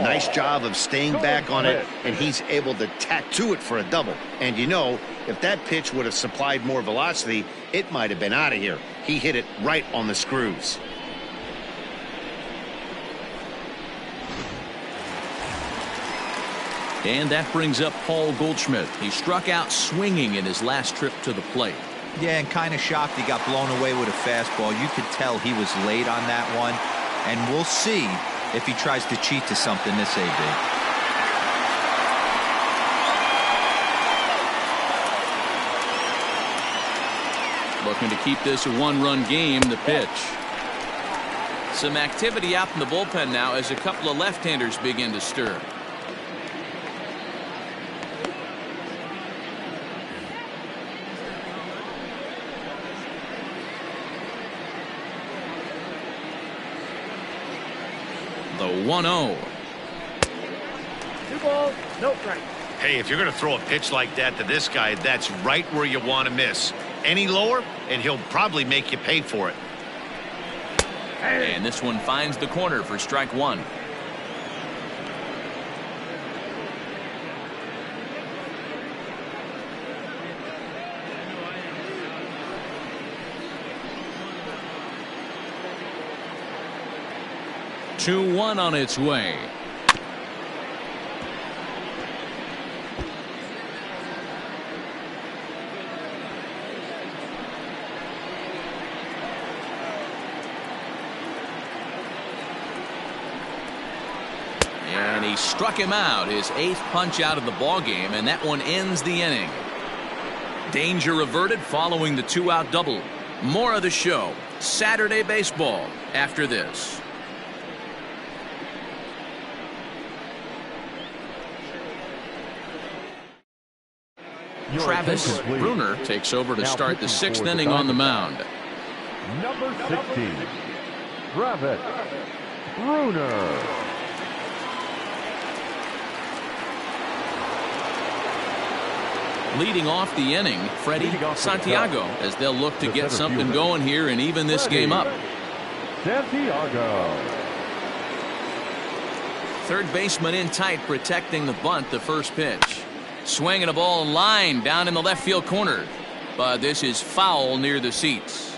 Nice job of staying back on it, and he's able to tattoo it for a double. And you know, if that pitch would have supplied more velocity, it might have been out of here. He hit it right on the screws. And that brings up Paul Goldschmidt. He struck out swinging in his last trip to the plate. Yeah, and kind of shocked he got blown away with a fastball. You could tell he was late on that one. And we'll see if he tries to cheat to something this AB. Looking to keep this a one-run game, the pitch. Some activity out in the bullpen now as a couple of left-handers begin to stir. The 1-0. 2 balls, no strikes. Hey, if you're going to throw a pitch like that to this guy, that's right where you want to miss. Any lower, and he'll probably make you pay for it. And this one finds the corner for strike one. Two one on its way. And he struck him out, his 8th punch out of the ball game, and that one ends the inning. Danger averted following the 2-out double. More of the show, Saturday baseball, after this. Travis Bruner takes over to start the 6th inning on the mound. Number 16, Travis Bruner. Leading off the inning, Freddie Santiago, as they'll look to get something going here and even this game up. Santiago. Third baseman in tight, protecting the bunt, the first pitch. Swinging a ball in line down in the left field corner. But this is foul near the seats.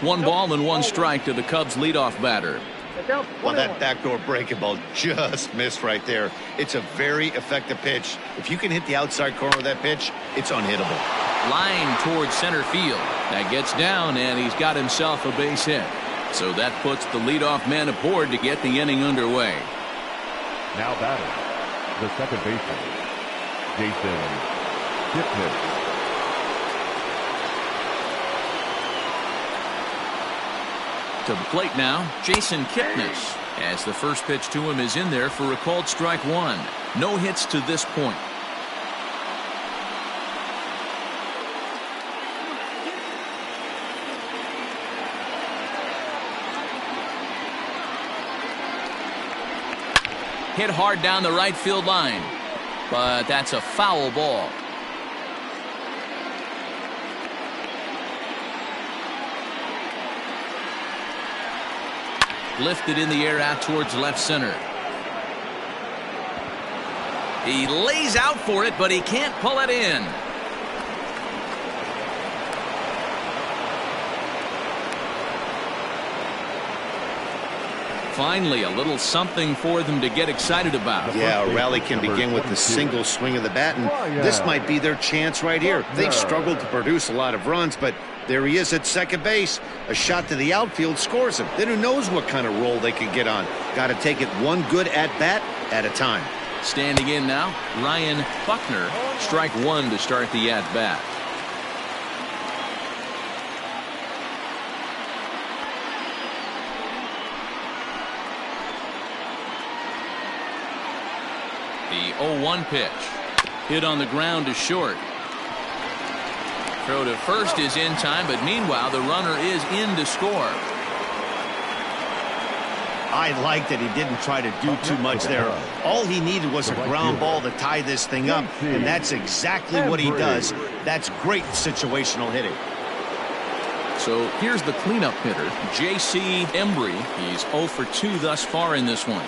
One ball and one strike to the Cubs leadoff batter. Well, that backdoor breaking ball just missed right there. It's a very effective pitch. If you can hit the outside corner of that pitch, it's unhittable. Line towards center field. That gets down, and he's got himself a base hit. So that puts the leadoff man aboard to get the inning underway. Now batting, the second baseman, Jason Kipnis. To the plate now, Jason Kipnis, as the first pitch to him is in there for a called strike one. No hits to this point. Hit hard down the right field line, but that's a foul ball. Lifted in the air out towards left center. He lays out for it, but he can't pull it in. Finally, a little something for them to get excited about. Yeah, a rally can begin with the single swing of the bat, and this might be their chance right here. They've struggled to produce a lot of runs, but there he is at second base. A shot to the outfield scores him. Then who knows what kind of roll they could get on. Got to take it one good at-bat at a time. Standing in now, Ryan Buckner. Strike one to start the at-bat. The 0-1 pitch. Hit on the ground to short. Throw to first is in time, but meanwhile the runner is in to score. I like that he didn't try to do too much there. All he needed was a ground ball to tie this thing up, and that's exactly what he does. That's great situational hitting. So here's the cleanup hitter, J.C. Embry. He's 0 for 2 thus far in this one.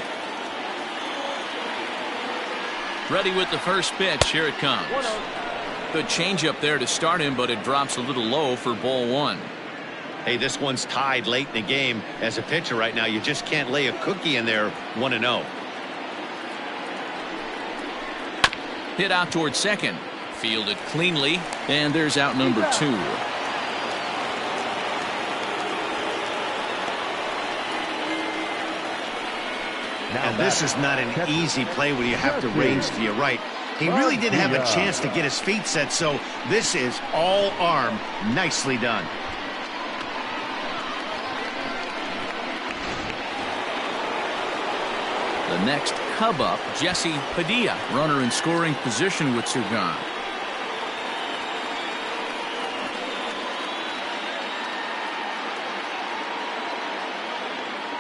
Ready with the first pitch. Here it comes. Good changeup there to start him, but it drops a little low for ball one. Hey, this one's tied late in the game. As a pitcher right now, you just can't lay a cookie in there 1-0. Hit out towards second. Fielded cleanly, and there's out number 2. And this is not an easy play when you have to range to your right. He really didn't have a chance to get his feet set, so this is all arm. Nicely done. The next Cub up, Jesse Padilla, runner in scoring position with 2 gone.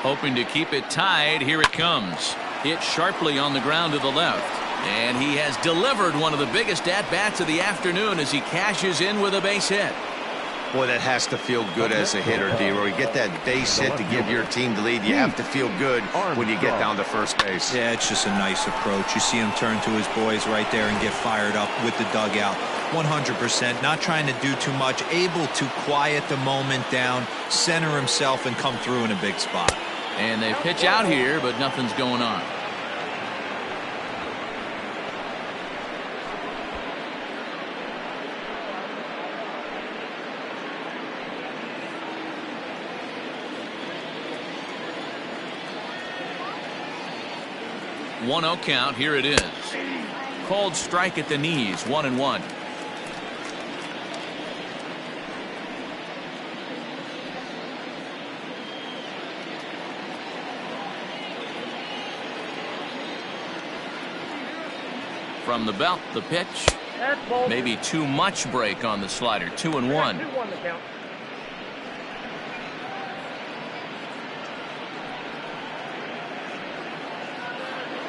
Hoping to keep it tied. Here it comes. Hit sharply on the ground to the left. And he has delivered one of the biggest at-bats of the afternoon as he cashes in with a base hit. Boy, that has to feel good as a hitter, D-Roy. You get that base hit to give your team the lead. You have to feel good when you get down to first base. Yeah, it's just a nice approach. You see him turn to his boys right there and get fired up with the dugout. 100%. Not trying to do too much. Able to quiet the moment down, center himself, and come through in a big spot. And they pitch out here, but nothing's going on. One 0 count. Here it is. Called strike at the knees. 1-1. From the belt, the pitch. Maybe too much break on the slider. 2-1. 2-1 the count.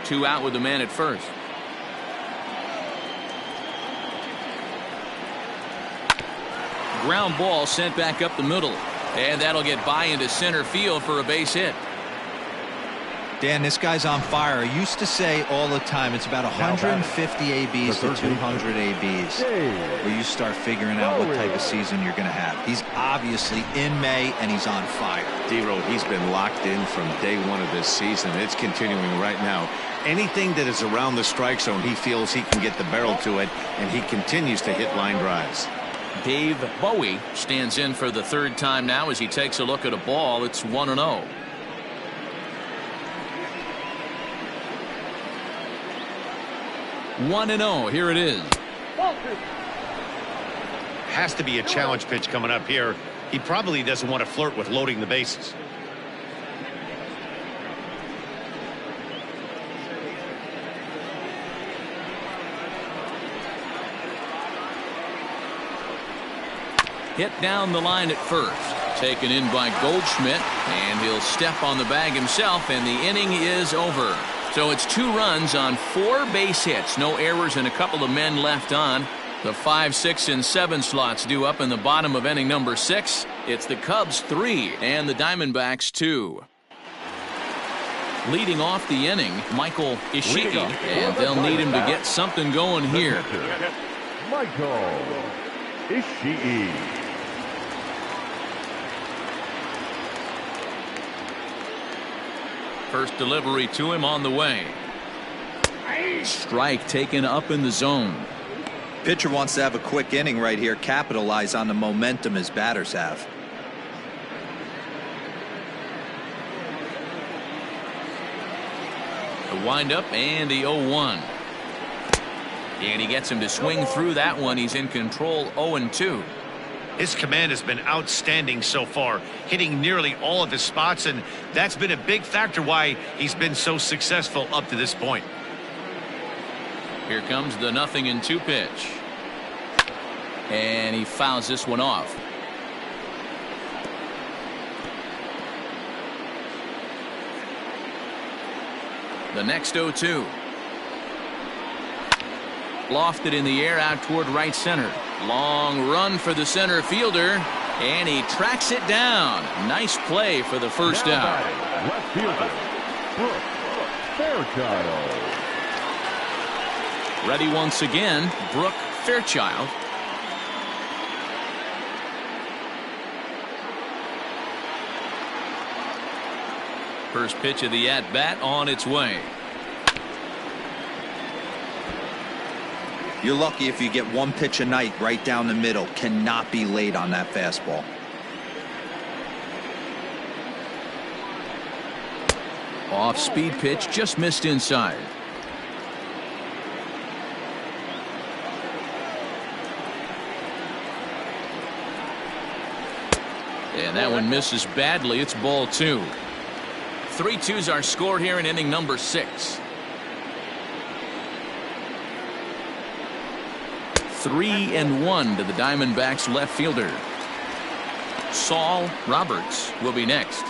Two out with the man at first. Ground ball sent back up the middle. And that'll get by into center field for a base hit. Dan, this guy's on fire. I used to say all the time it's about 150 ABs to 200 ABs where you start figuring out what type of season you're going to have. He's obviously in May and he's on fire. D-Row, he's been locked in from day one of this season. It's continuing right now. Anything that is around the strike zone, he feels he can get the barrel to it, and he continues to hit line drives. Dave Bowie stands in for the 3rd time now as he takes a look at a ball. It's 1-0. Here it is. Has to be a challenge pitch coming up here. He probably doesn't want to flirt with loading the bases. Hit down the line at first. Taken in by Goldschmidt, and he'll step on the bag himself, and the inning is over. So it's 2 runs on 4 base hits. No errors and a couple of men left on. The 5, 6, and 7 slots due up in the bottom of inning number 6. It's the Cubs 3 and the Diamondbacks 2. Leading off the inning, Michael Ishii, and they'll need him to get something going here. Michael Ishii. First delivery to him on the way. Strike taken up in the zone. Pitcher wants to have a quick inning right here, capitalize on the momentum his batters have. The windup and the 0-1. And he gets him to swing through that one. He's in control, 0-2. His command has been outstanding so far, hitting nearly all of his spots, and that's been a big factor why he's been so successful up to this point. Here comes the 0-2 pitch. And he fouls this one off. The next 0-2. Lofted in the air out toward right center. Long run for the center fielder, and he tracks it down. Nice play for the first out. Left fielder, Brooke Fairchild. Ready once again, Brooke Fairchild. First pitch of the at-bat on its way. You're lucky if you get one pitch a night right down the middle. Cannot be late on that fastball. Off-speed pitch, just missed inside. And that one misses badly. It's ball 2. 3-2s are scored here in inning number 6. 3-1 to the Diamondbacks left fielder. Saul Roberts will be next.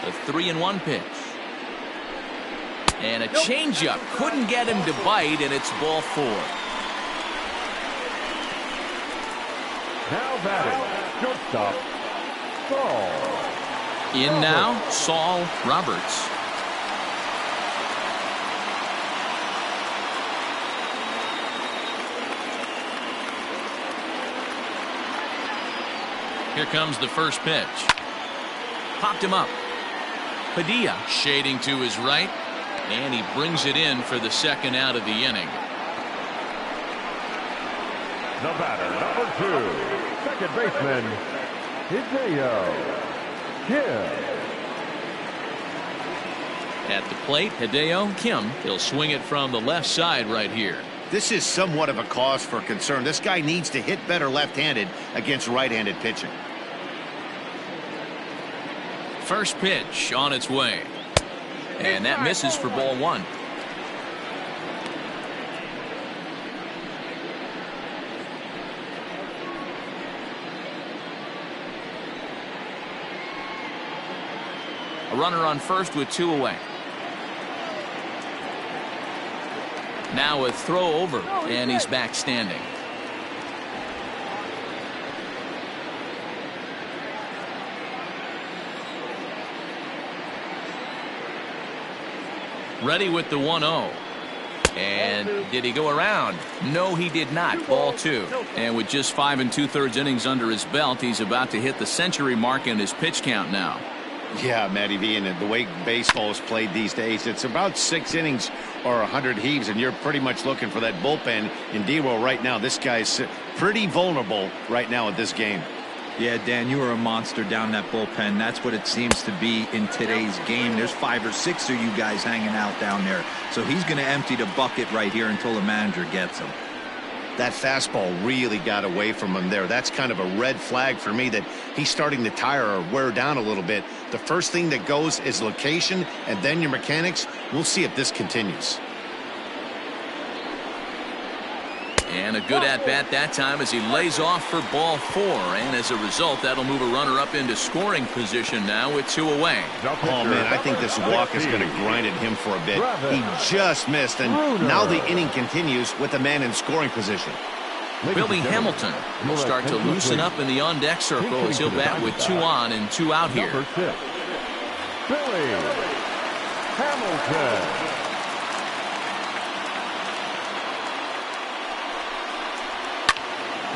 The 3-1 pitch. And a changeup. Couldn't get him to bite, and it's ball 4. Now batting, shortstop, Saul. In now, Saul Roberts. Here comes the first pitch. Popped him up. Padilla shading to his right, and he brings it in for the second out of the inning. The batter, number 2, second baseman, Kim. At the plate, Hideo Kim. He'll swing it from the left side right here. This is somewhat of a cause for concern. This guy needs to hit better left-handed against right-handed pitching. First pitch on its way. And that misses for ball 1. A runner on first with 2 away. Now a throw over, and he's back standing. Ready with the 1-0. And did he go around? No, he did not. Ball 2. And with just 5 2/3 innings under his belt, he's about to hit the century mark in his pitch count now. Yeah, Matty V, and the way baseball is played these days, it's about 6 innings or 100 heaves, and you're pretty much looking for that bullpen. In D-Roll right now, this guy's pretty vulnerable right now at this game. Yeah, Dan, you are a monster down that bullpen. That's what it seems to be in today's game. There's 5 or 6 of you guys hanging out down there. So he's going to empty the bucket right here until the manager gets him. That fastball really got away from him there. That's kind of a red flag for me that he's starting to tire or wear down a little bit. The first thing that goes is location and then your mechanics. We'll see if this continues. And a good at-bat that time as he lays off for ball 4. And as a result, that'll move a runner up into scoring position now with 2 away. Oh, man, I think this walk is going to grind at him for a bit. He just missed, and now the inning continues with a man in scoring position. Billy Hamilton will start to loosen up in the on-deck circle as he'll bat with 2 on and 2 out here. Number 6, Billy Hamilton.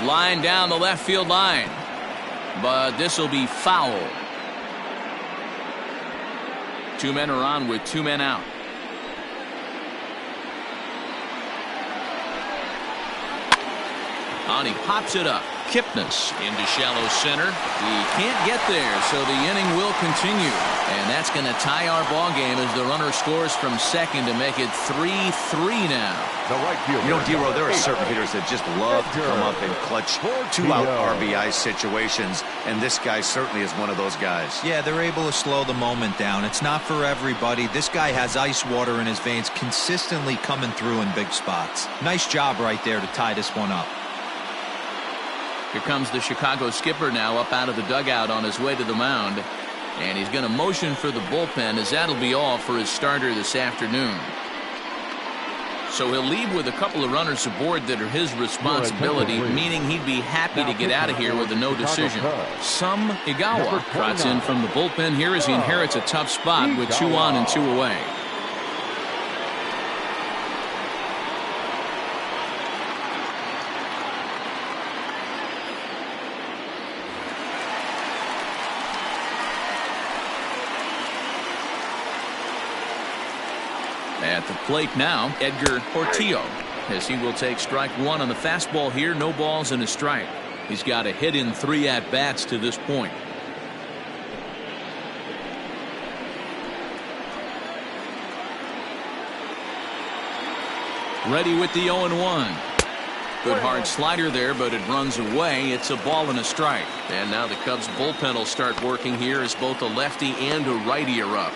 Line down the left field line. but this will be foul. 2 men are on with 2 men out. And he pops it up. Kipnis into shallow center. He can't get there, so the inning will continue. And that's going to tie our ball game as the runner scores from second to make it 3-3 now. The right fielder. You know, D-Row, there are certain hitters that just love to come up in clutch 2-out RBI situations, and this guy certainly is one of those guys. Yeah, they're able to slow the moment down. It's not for everybody. This guy has ice water in his veins, consistently coming through in big spots. Nice job right there to tie this one up. Here comes the Chicago skipper now up out of the dugout on his way to the mound. And he's going to motion for the bullpen, as that'll be all for his starter this afternoon. So he'll leave with a couple of runners aboard that are his responsibility, meaning he'd be happy to get out of here with a no decision. Some Igawa trots in from the bullpen here as he inherits a tough spot with 2 on and 2 away. At the plate now, Edgar Portillo, as he will take strike 1 on the fastball here. No balls and a strike. He's got a hit in 3 at-bats to this point. Ready with the 0-1. Good hard slider there, but it runs away. It's a ball and a strike. And now the Cubs bullpen will start working here as both a lefty and a righty are up.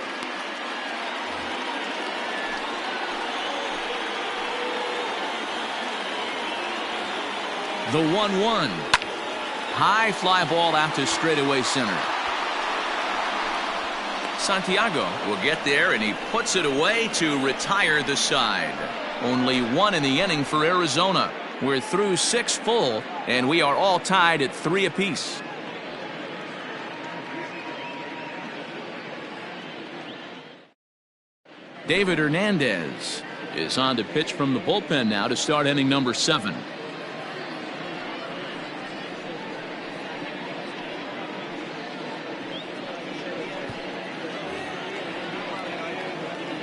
The 1-1. High fly ball out to straightaway center. Santiago will get there, and he puts it away to retire the side. Only 1 in the inning for Arizona. We're through 6 full, and we are all tied at 3 apiece. David Hernandez is on to pitch from the bullpen now to start inning number 7.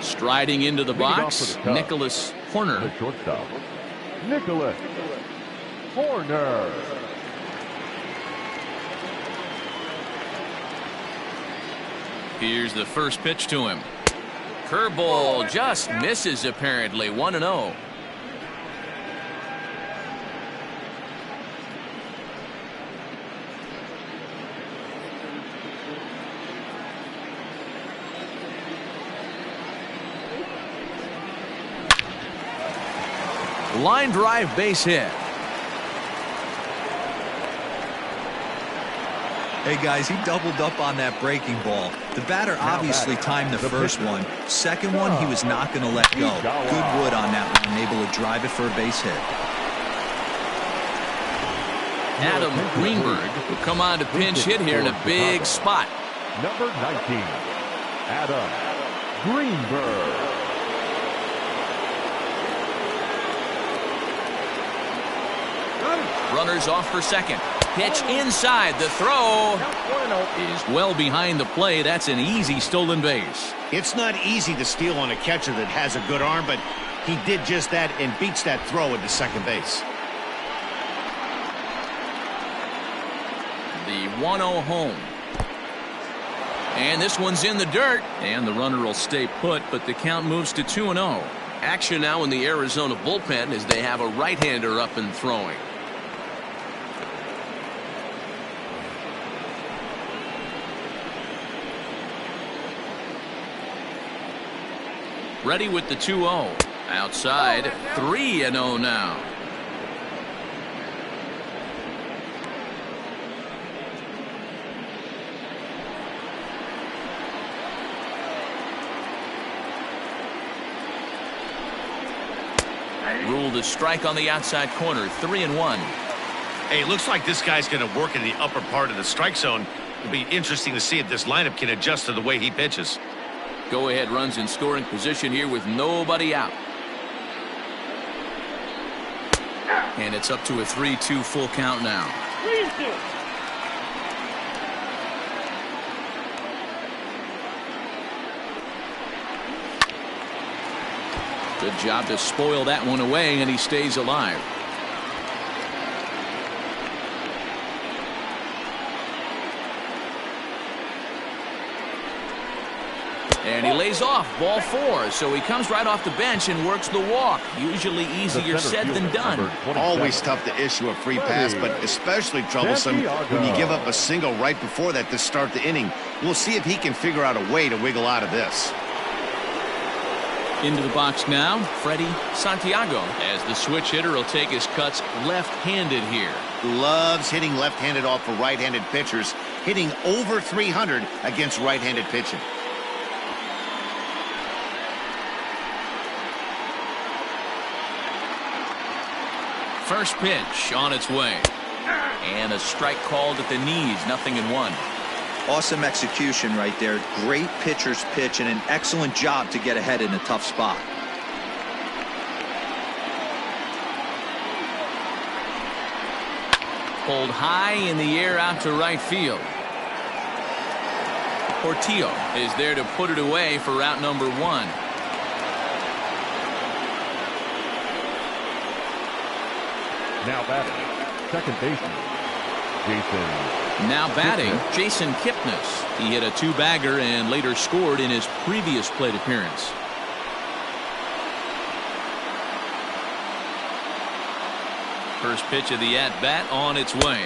Striding into the box, Nicholas Horner. The shortstop, Nicholas Horner. Here's the first pitch to him. Curveball just misses apparently. 1-0. Line drive base hit. Hey guys, he doubled up on that breaking ball. The batter obviously timed the first one. Second one, he was not going to let go. Good wood on that one, able to drive it for a base hit. Adam Greenberg will come on to pinch hit here in a big spot. Number 19, Adam Greenberg. Runners off for second. Pitch inside. The throw is well behind the play. That's an easy stolen base. It's not easy to steal on a catcher that has a good arm, but he did just that and beats that throw into second base. The 1-0 home. And this one's in the dirt. And the runner will stay put, but the count moves to 2-0. Action now in the Arizona bullpen as they have a right-hander up and throwing. Ready with the 2-0. Outside, 3-0 now. Ruled a strike on the outside corner. 3-1. Hey, it looks like this guy's going to work in the upper part of the strike zone. It'll be interesting to see if this lineup can adjust to the way he pitches. Go ahead runs in scoring position here with nobody out. And it's up to a 3-2 full count now. Good job to spoil that one away, and he stays alive. And he lays off, ball 4, so he comes right off the bench and works the walk. Usually easier said than done. Always tough to issue a free pass, but especially troublesome when you give up a single right before that to start the inning. We'll see if he can figure out a way to wiggle out of this. Into the box now, Freddie Santiago, as the switch hitter will take his cuts left-handed here. Loves hitting left-handed off for right-handed pitchers, hitting over 300 against right-handed pitching. First pitch on its way. And a strike called at the knees, 0-1. Awesome execution right there. Great pitcher's pitch and an excellent job to get ahead in a tough spot. Pulled high in the air out to right field. Portillo is there to put it away for out number 1. Now batting, second baseman, Jason. Now batting, Jason Kipnis. He hit a 2-bagger and later scored in his previous plate appearance. First pitch of the at-bat on its way.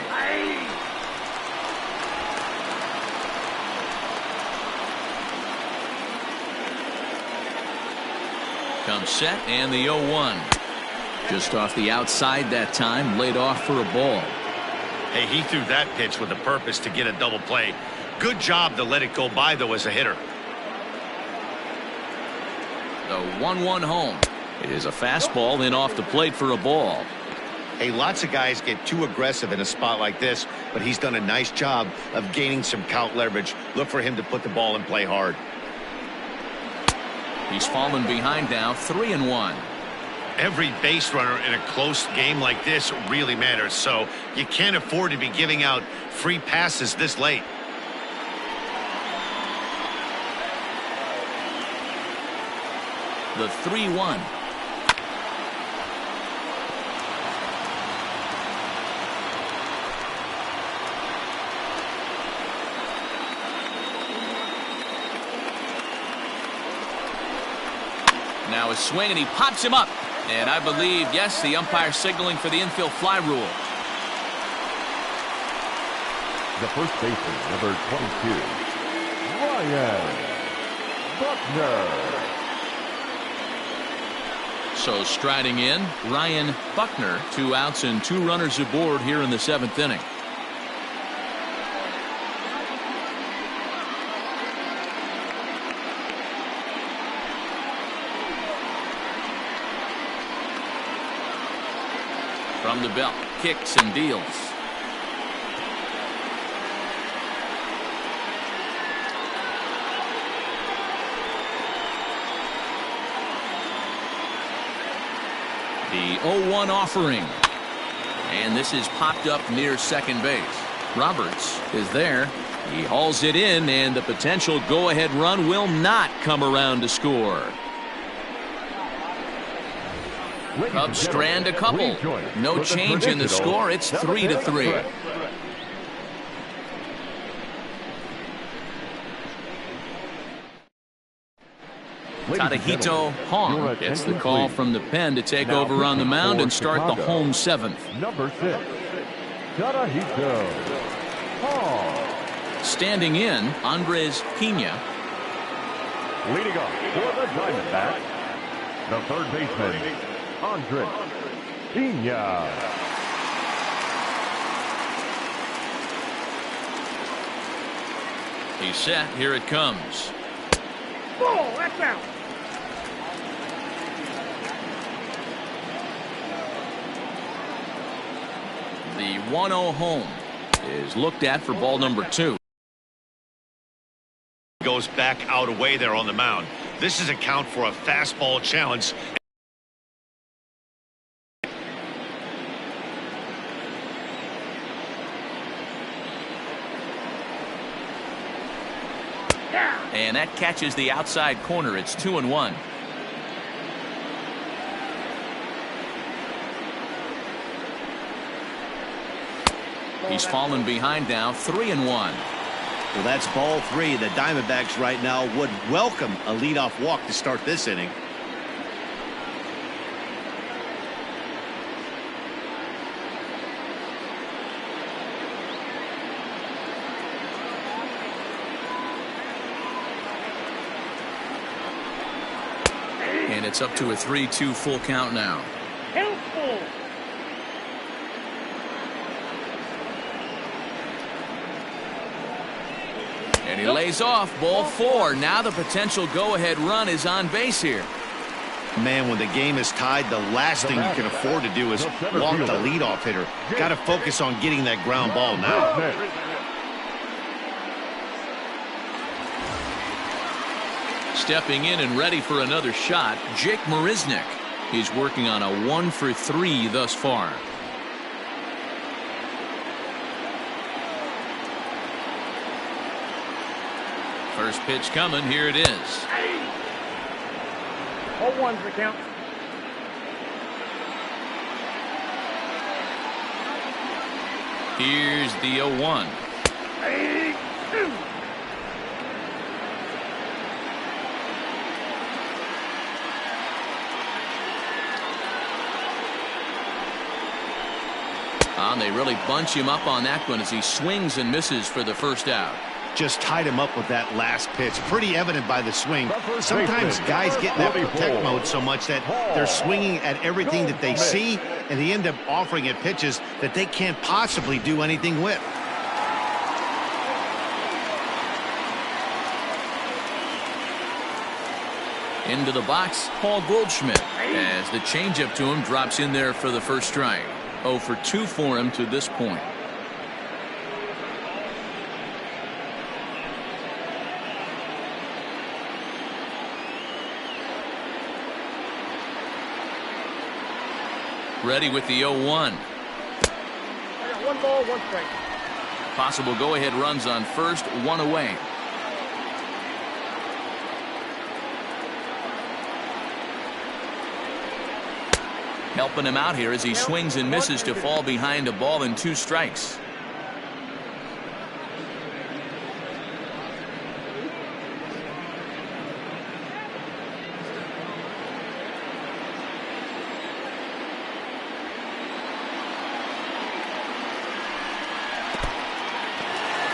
Comes set and the 0-1. Just off the outside that time, laid off for a ball. Hey, he threw that pitch with a purpose to get a double play. Good job to let it go by, though, as a hitter. The 1-1 home. It is a fastball, then off the plate for a ball. Hey, lots of guys get too aggressive in a spot like this, but he's done a nice job of gaining some count leverage. Look for him to put the ball and play hard. He's fallen behind now, 3-1. Every base runner in a close game like this really matters, so you can't afford to be giving out free passes this late. The 3-1. Now a swing, and he pops him up. And I believe, yes, the umpire signaling for the infield fly rule. The first baseman, number 22, Ryan Buckner. So striding in, Ryan Buckner. 2 outs and 2 runners aboard here in the 7th inning. From the belt, kicks and deals. The 0-1 offering. And this is popped up near second base. Roberts is there. He hauls it in, and the potential go-ahead run will not come around to score. Cubs strand a couple. No change in the score. It's 3-3. Tadahito Hong gets the call from the pen to take over on the mound and start the home 7th. Number 6, Tadahito Hong. Standing in, Andres Pena. Leading off for the Diamondbacks, the third baseman, Andres Pena. He's set. Here it comes. Ball, that's out. The 1-0 home is looked at for ball number 2. Goes back out away there on the mound. This is a count for a fastball challenge. And that catches the outside corner. It's 2-1. He's fallen behind now, 3-1. Well, that's ball 3. The Diamondbacks right now would welcome a leadoff walk to start this inning. And it's up to a 3-2 full count now. Helpful. And he lays off, ball 4. Now the potential go-ahead run is on base here. Man, when the game is tied, the last thing you can afford to do is walk the leadoff hitter. Got to focus on getting that ground ball now. Stepping in and ready for another shot, Jake Marisnick. He's working on a 1-for-3 thus far. First pitch coming. Here it is. 0-1's the count. Here's the 0-1. They really bunch him up on that one as he swings and misses for the first out. Just tied him up with that last pitch. Pretty evident by the swing. Sometimes guys get in that protect mode so much that they're swinging at everything that they see, and they end up offering it pitches that they can't possibly do anything with. Into the box, Paul Goldschmidt, as the changeup to him drops in there for the first strike. 0 for 2 for him to this point. Ready with the 0-1. I got 1 ball, 1 strike. Possible go-ahead runs on first, 1 away. Helping him out here as he swings and misses to fall behind a ball and 2 strikes.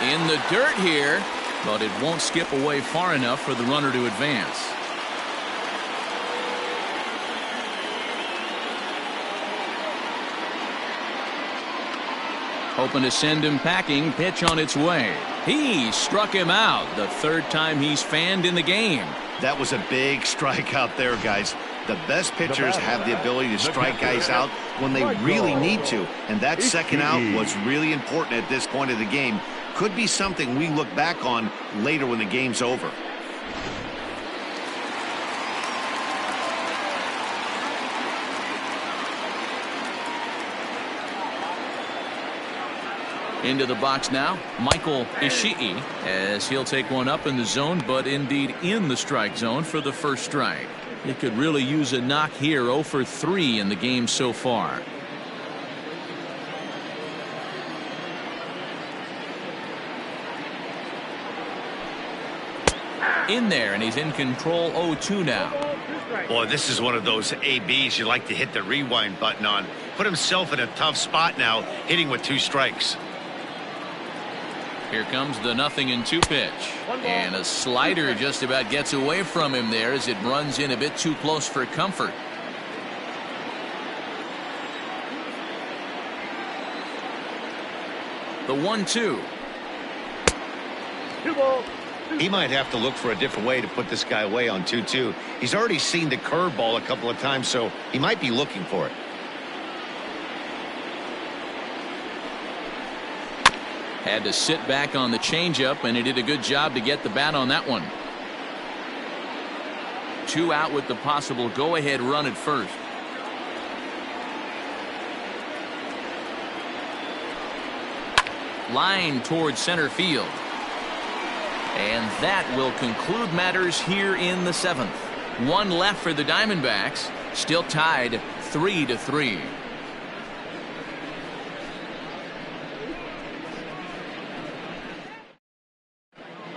In the dirt here, but it won't skip away far enough for the runner to advance. Hoping to send him packing. Pitch on its way. He struck him out. The 3rd time he's fanned in the game. That was a big strike out there, guys. The best pitchers have the ability to strike guys out when they really need to. And that second out was really important at this point of the game. Could be something we look back on later when the game's over. Into the box now, Michael Ishii, as he'll take one up in the zone, but indeed in the strike zone for the first strike. He could really use a knock here. 0 for 3 in the game so far. In there, and he's in control. 0-2 now. Boy, this is one of those ABs you like to hit the rewind button on. Put himself in a tough spot now, hitting with 2 strikes. Here comes the 0-2 pitch. And a slider just about gets away from him there as it runs in a bit too close for comfort. The 1-2. 2 balls. He might have to look for a different way to put this guy away on 2-2. He's already seen the curveball a couple of times, so he might be looking for it. Had to sit back on the changeup, and he did a good job to get the bat on that one. 2 out with the possible go-ahead run at first. Line towards center field. And that will conclude matters here in the 7th. 1 left for the Diamondbacks. Still tied 3-3.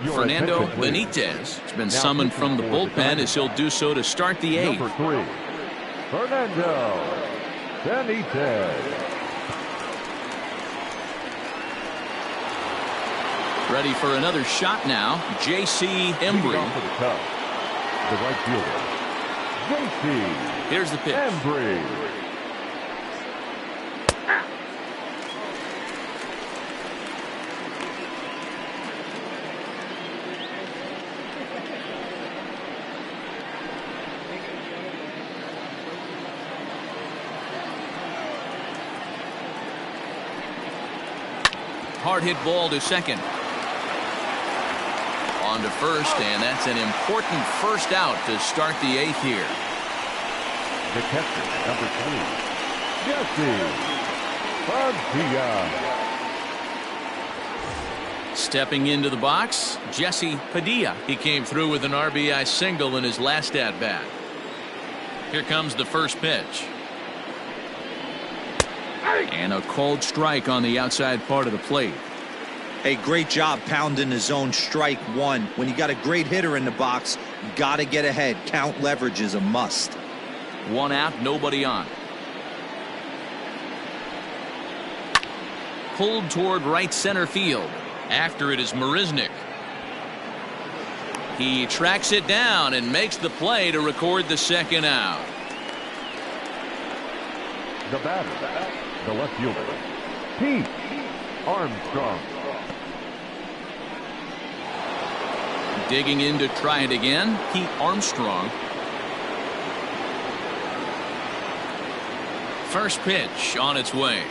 Fernando Benitez has been summoned from the bullpen as he'll do so to start the eighth. Number 3, Fernando Benitez. Ready for another shot now, J.C. Embry. For the Cubs, the right fielder, J.C. Here's the pitch. Embry. Hard hit ball to second. On to first, and that's an important first out to start the eighth here. The catcher, number 3, Jesse Padilla. Stepping into the box, Jesse Padilla. He came through with an RBI single in his last at-bat. Here comes the first pitch. And a cold strike on the outside part of the plate. Hey, great job pounding the zone. Strike one. When you got a great hitter in the box, you got to get ahead. Count leverage is a must. One out, nobody on. Pulled toward right center field. After it is Marisnick. He tracks it down and makes the play to record the second out. The batter, the left fielder, Pete Armstrong. Digging in to try it again, Pete Armstrong. First pitch on its way.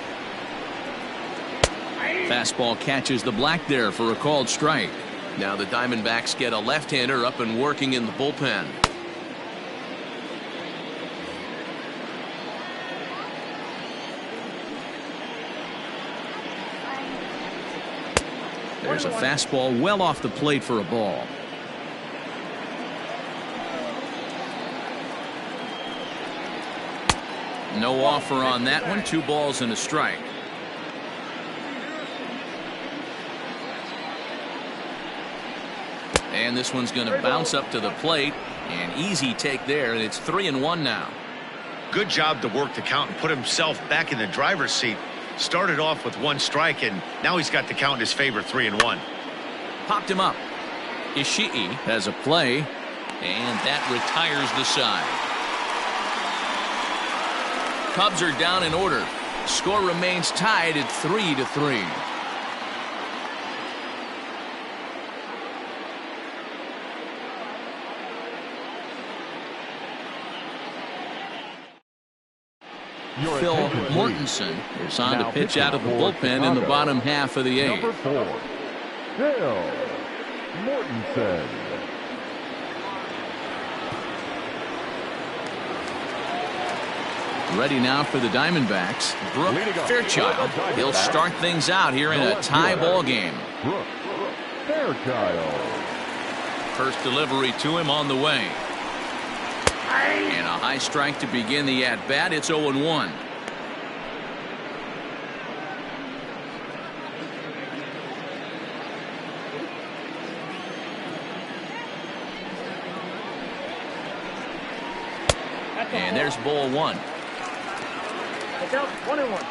Fastball catches the black there for a called strike. Now the Diamondbacks get a left-hander up and working in the bullpen. There's a fastball well off the plate for a ball. No offer on that one. 2 balls and a strike. And this one's going to bounce up to the plate. An easy take there, and it's 3-1 now. Good job to work the count and put himself back in the driver's seat. Started off with 1 strike, and now he's got the count in his favor, 3-1. Popped him up. Ishii has a play, and that retires the side. Cubs are down in order. Score remains tied at 3-3. Phil Mortensen is on to pitch out of the bullpen in the bottom half of the eighth. Number 4, Phil Mortensen. Ready now for the Diamondbacks. Brooke Fairchild. He'll start things out here in a tie ball game. Brooke Fairchild. First delivery to him on the way. And a high strike to begin the at-bat. It's 0-1. And there's ball 1. Look out, 1-1.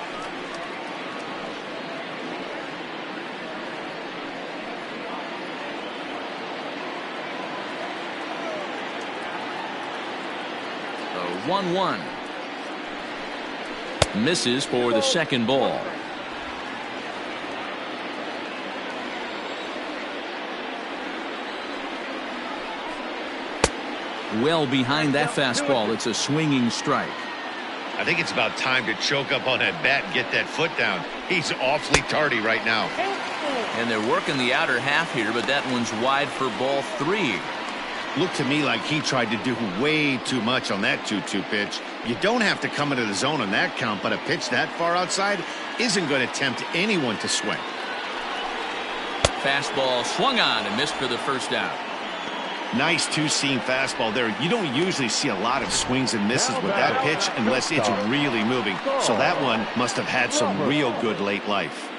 The 1-1. Misses for the second ball. Well behind that fastball. It's a swinging strike. I think it's about time to choke up on that bat and get that foot down. He's awfully tardy right now. And they're working the outer half here, but that one's wide for ball 3. Looked to me like he tried to do way too much on that 2-2 pitch. You don't have to come into the zone on that count, but a pitch that far outside isn't going to tempt anyone to swing. Fastball swung on and missed for the first out. Nice 2-seam fastball there. You don't usually see a lot of swings and misses with that pitch unless it's really moving. So that one must have had some real good late life.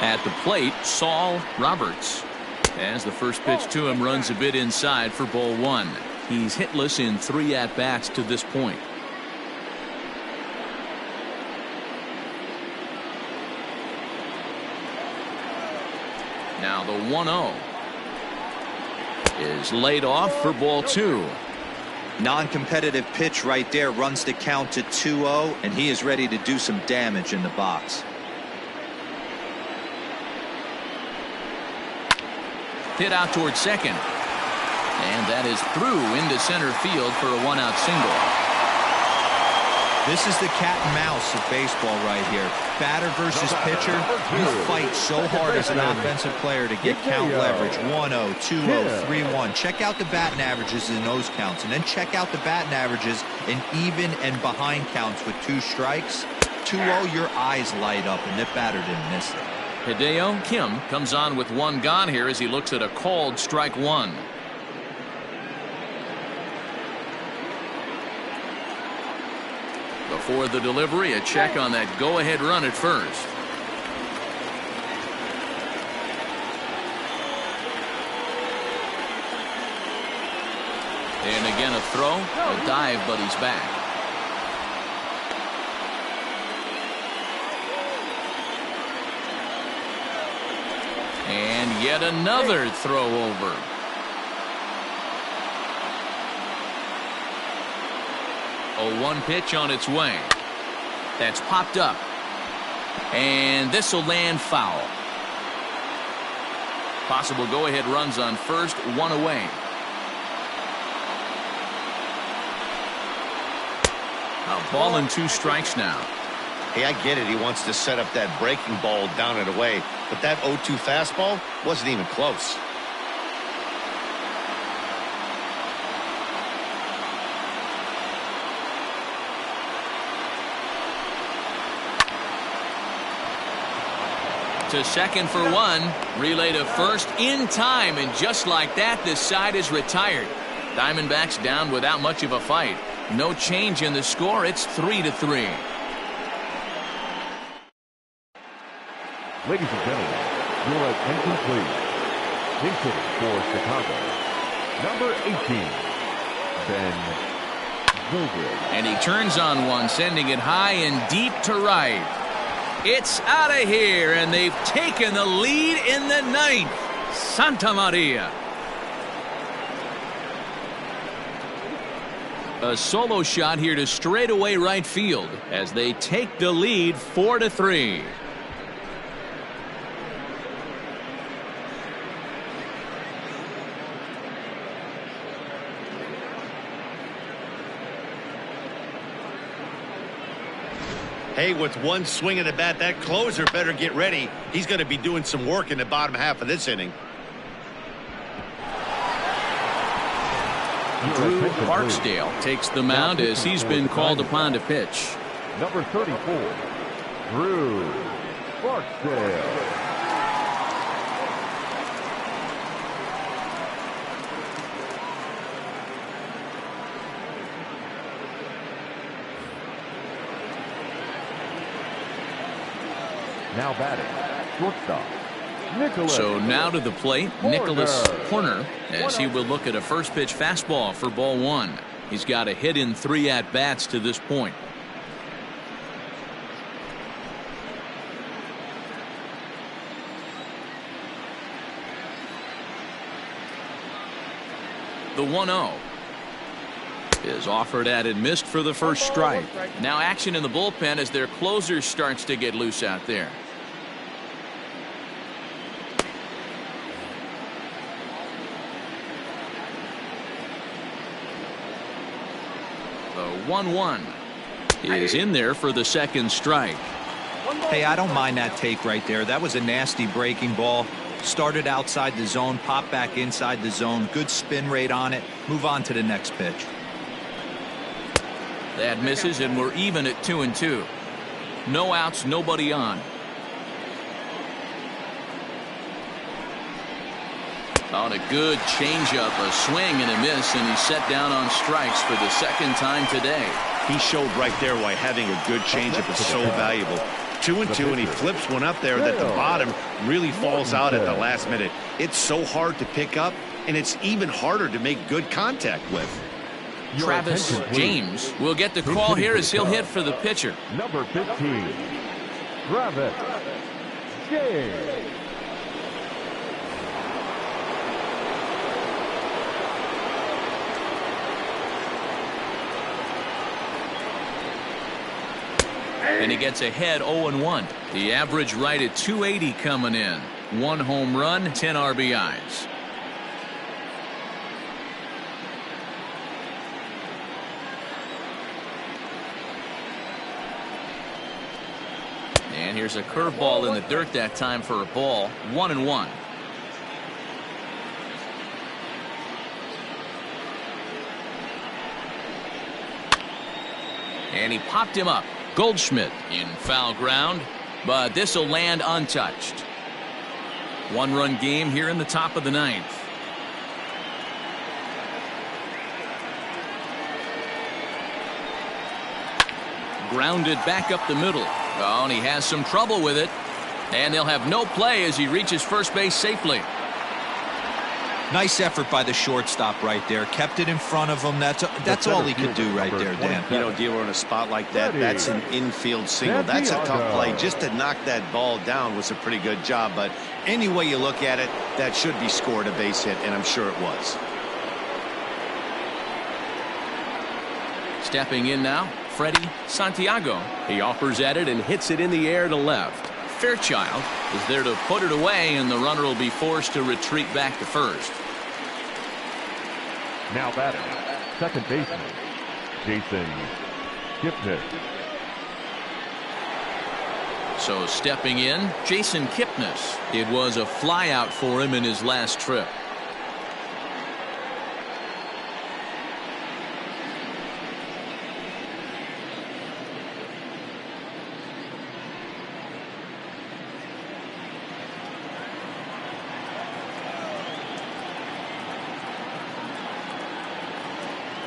At the plate, Saul Roberts. As the first pitch to him runs a bit inside for ball one. He's hitless in 3 at-bats to this point. Now the 1-0 is laid off for ball two. Non-competitive pitch right there, runs the count to 2-0, and he is ready to do some damage in the box. Hit out towards second. And that is through into center field for a 1-out single. This is the cat and mouse of baseball right here. Batter versus pitcher. You fight so hard as an offensive player to get count leverage. 1-0, 2-0, 3-1. Check out the batting averages in those counts, and then check out the batting averages in even and behind counts with 2 strikes. 2-0, your eyes light up, and the batter didn't miss it. Hideo Kim comes on with 1 gone here as he looks at a called strike 1. Before the delivery, a check on that go-ahead run at first. And again a throw, a dive, but he's back. And yet another throw over. A 1 pitch on its way. That's popped up. And this will land foul. Possible go-ahead runs on first, 1 away. A ball and 2 strikes now. Hey, I get it. He wants to set up that breaking ball down and away. But that 0-2 fastball wasn't even close. To second for 1. Relay to first in time. And just like that, this side is retired. Diamondbacks down without much of a fight. No change in the score. It's 3-3. Ladies and gentlemen, your attention please. Hitting for Chicago, number 18, Ben Zobrist. And he turns on one, sending it high and deep to right. It's out of here, and they've taken the lead in the 9th. Santa Maria. A solo shot here to straightaway right field as they take the lead 4-3. Hey, with 1 swing of the bat, that closer better get ready. He's going to be doing some work in the bottom half of this inning. Drew Barksdale takes the mound as he's been called upon to pitch. Number 34, Drew Barksdale. Now batting, shortstop, Nicholas. So now to the plate, Nicholas Horner, as he will look at a first pitch fastball for ball 1. He's got a hit in 3 at-bats to this point. The 1-0 is offered at and missed for the first strike. Now action in the bullpen as their closer starts to get loose out there. The 1-1 is in there for the second strike. Hey, I don't mind that take right there. That was a nasty breaking ball. Started outside the zone, popped back inside the zone. Good spin rate on it. Move on to the next pitch. That misses, and we're even at 2-2. No outs, nobody on. On a good changeup, a swing and a miss, and he's set down on strikes for the second time today. He showed right there why having a good changeup is so valuable. 2-2, and he flips one up there that the bottom really falls out at the last minute. It's so hard to pick up, and it's even harder to make good contact with. Travis James will get the call here as he'll hit for the pitcher. Number 15, Travis James. And he gets ahead 0-1. The average right at 280 coming in. 1 home run, 10 RBIs. And here's a curveball in the dirt that time for a ball. 1-1. And he popped him up. Goldschmidt in foul ground, but this will land untouched. 1-run game here in the top of the 9th. Grounded back up the middle. Oh, and he has some trouble with it. And they'll have no play as he reaches first base safely. Nice effort by the shortstop right there. Kept it in front of him. That's all he could do right there, Dan. You know, Dealer, in a spot like that, that's an infield single. That's a tough play. Just to knock that ball down was a pretty good job. But any way you look at it, that should be scored a base hit, and I'm sure it was. Stepping in now, Freddie Santiago. He offers at it and hits it in the air to left. Fairchild is there to put it away, and the runner will be forced to retreat back to first. Now batting, second baseman, Jason Kipnis. So stepping in, Jason Kipnis. It was a flyout for him in his last trip.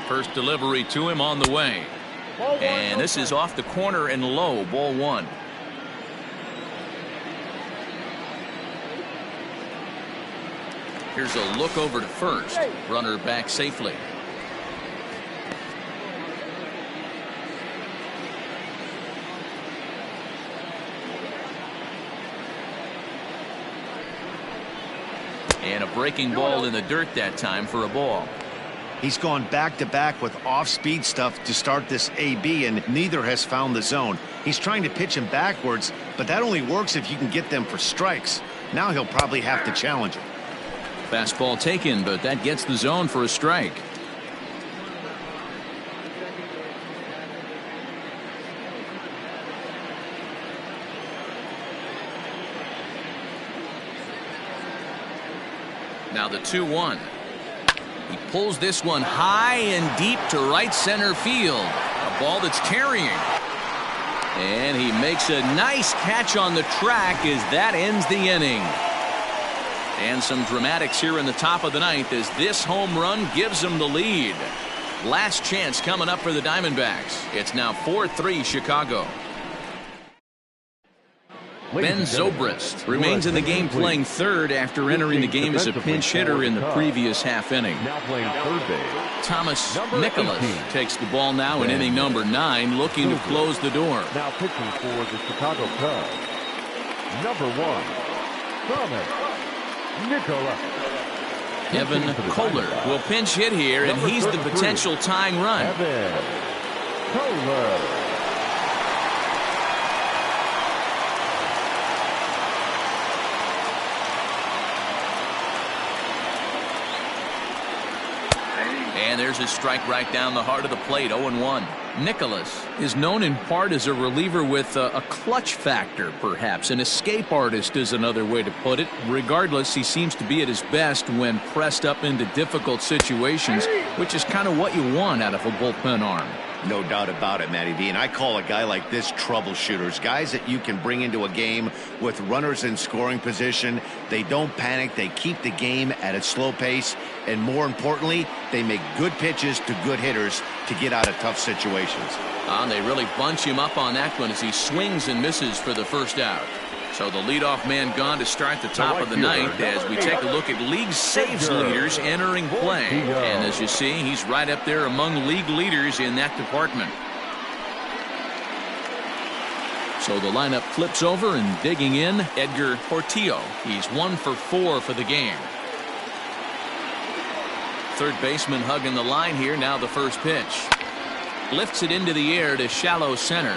First delivery to him on the way. And this is off the corner and low, ball 1. Here's a look over to first. Runner back safely. And a breaking ball in the dirt that time for a ball. He's gone back-to-back with off-speed stuff to start this AB, and neither has found the zone. He's trying to pitch him backwards, but that only works if you can get them for strikes. Now he'll probably have to challenge him. Fastball taken, but that gets the zone for a strike. Now the 2-1. He pulls this one high and deep to right center field. A ball that's carrying. And he makes a nice catch on the track as that ends the inning. And some dramatics here in the top of the 9th as this home run gives them the lead. Last chance coming up for the Diamondbacks. It's now 4-3 Chicago. Ben Zobrist remains in the game playing third after entering the game as a pinch hitter in the previous half inning. Now playing third base, Thomas Nicholas takes the ball now in inning number 9, looking to close the door. now pitching for the Chicago Cubs, number 1, Thomas Nicholas. Evan Kohler will pinch hit here, and he's the potential tying run. Evan Kohler. And there's a strike right down the heart of the plate, 0-1. Nicholas is known in part as a reliever with a clutch factor, perhaps. An escape artist is another way to put it. Regardless, he seems to be at his best when pressed up into difficult situations, which is kind of what you want out of a bullpen arm. No doubt about it, Matty V. And I call a guy like this troubleshooters, guys that you can bring into a game with runners in scoring position. They don't panic. They keep the game at a slow pace. And more importantly, they make good pitches to good hitters to get out of tough situations. They really bunch him up on that one as he swings and misses for the first out. So the leadoff man gone to start the top of the ninth as we take a look at league saves leaders entering play. And as you see, he's right up there among league leaders in that department. So the lineup flips over, and digging in, Edgar Portillo. He's 1 for 4 for the game. Third baseman hugging the line here. Now the first pitch. Lifts it into the air to shallow center.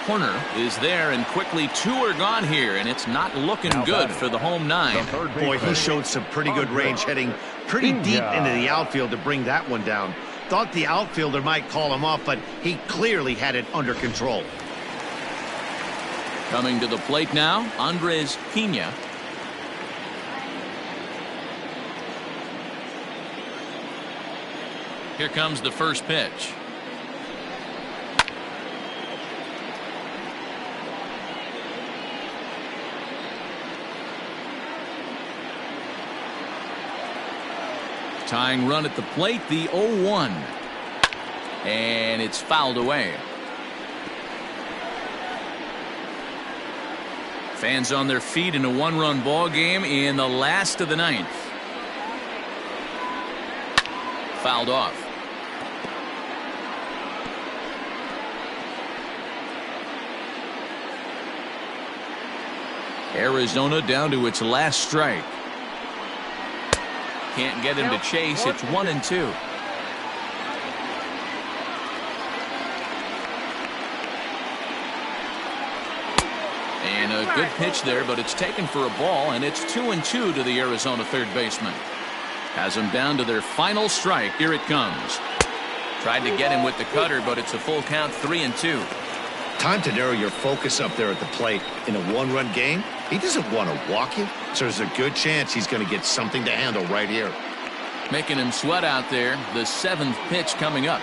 Corner is there, and quickly 2 are gone here, and it's not looking good for the home 9. Boy, he showed some pretty good range, heading pretty deep into the outfield to bring that one down. Thought the outfielder might call him off, but he clearly had it under control. Coming to the plate now, Andres Pena. Here comes the first pitch. Tying run at the plate, the 0-1. And it's fouled away. Fans on their feet in a 1-run ball game in the last of the ninth. Fouled off. Arizona down to its last strike. Can't get him to chase. It's 1-2. And a good pitch there, but it's taken for a ball, and it's 2-2 to the Arizona third baseman. Has them down to their final strike. Here it comes. Tried to get him with the cutter, but it's a full count, 3-2. Time to narrow your focus up there at the plate. In a 1-run game, he doesn't want to walk you, so there's a good chance he's going to get something to handle right here. Making him sweat out there. The 7th pitch coming up.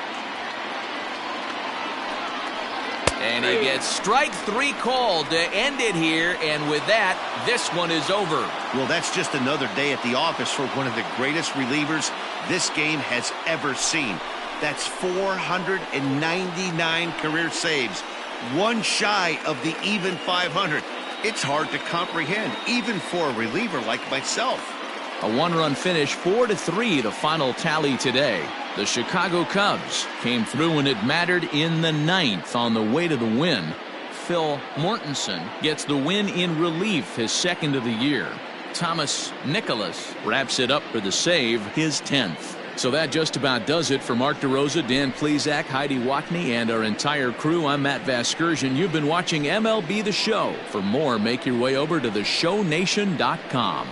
And he gets strike 3 called to end it here, and with that, this one is over. Well, that's just another day at the office for one of the greatest relievers this game has ever seen. That's 499 career saves, one shy of the even 500. It's hard to comprehend, even for a reliever like myself. A 1-run finish, 4-3, the final tally today. The Chicago Cubs came through when it mattered in the 9th on the way to the win. Phil Mortensen gets the win in relief, his 2nd of the year. Thomas Nicholas wraps it up for the save, his 10th. So that just about does it for Mark DeRosa, Dan Plesac, Heidi Watney, and our entire crew. I'm Matt Vasgersian. You've been watching MLB The Show. For more, make your way over to theshownation.com.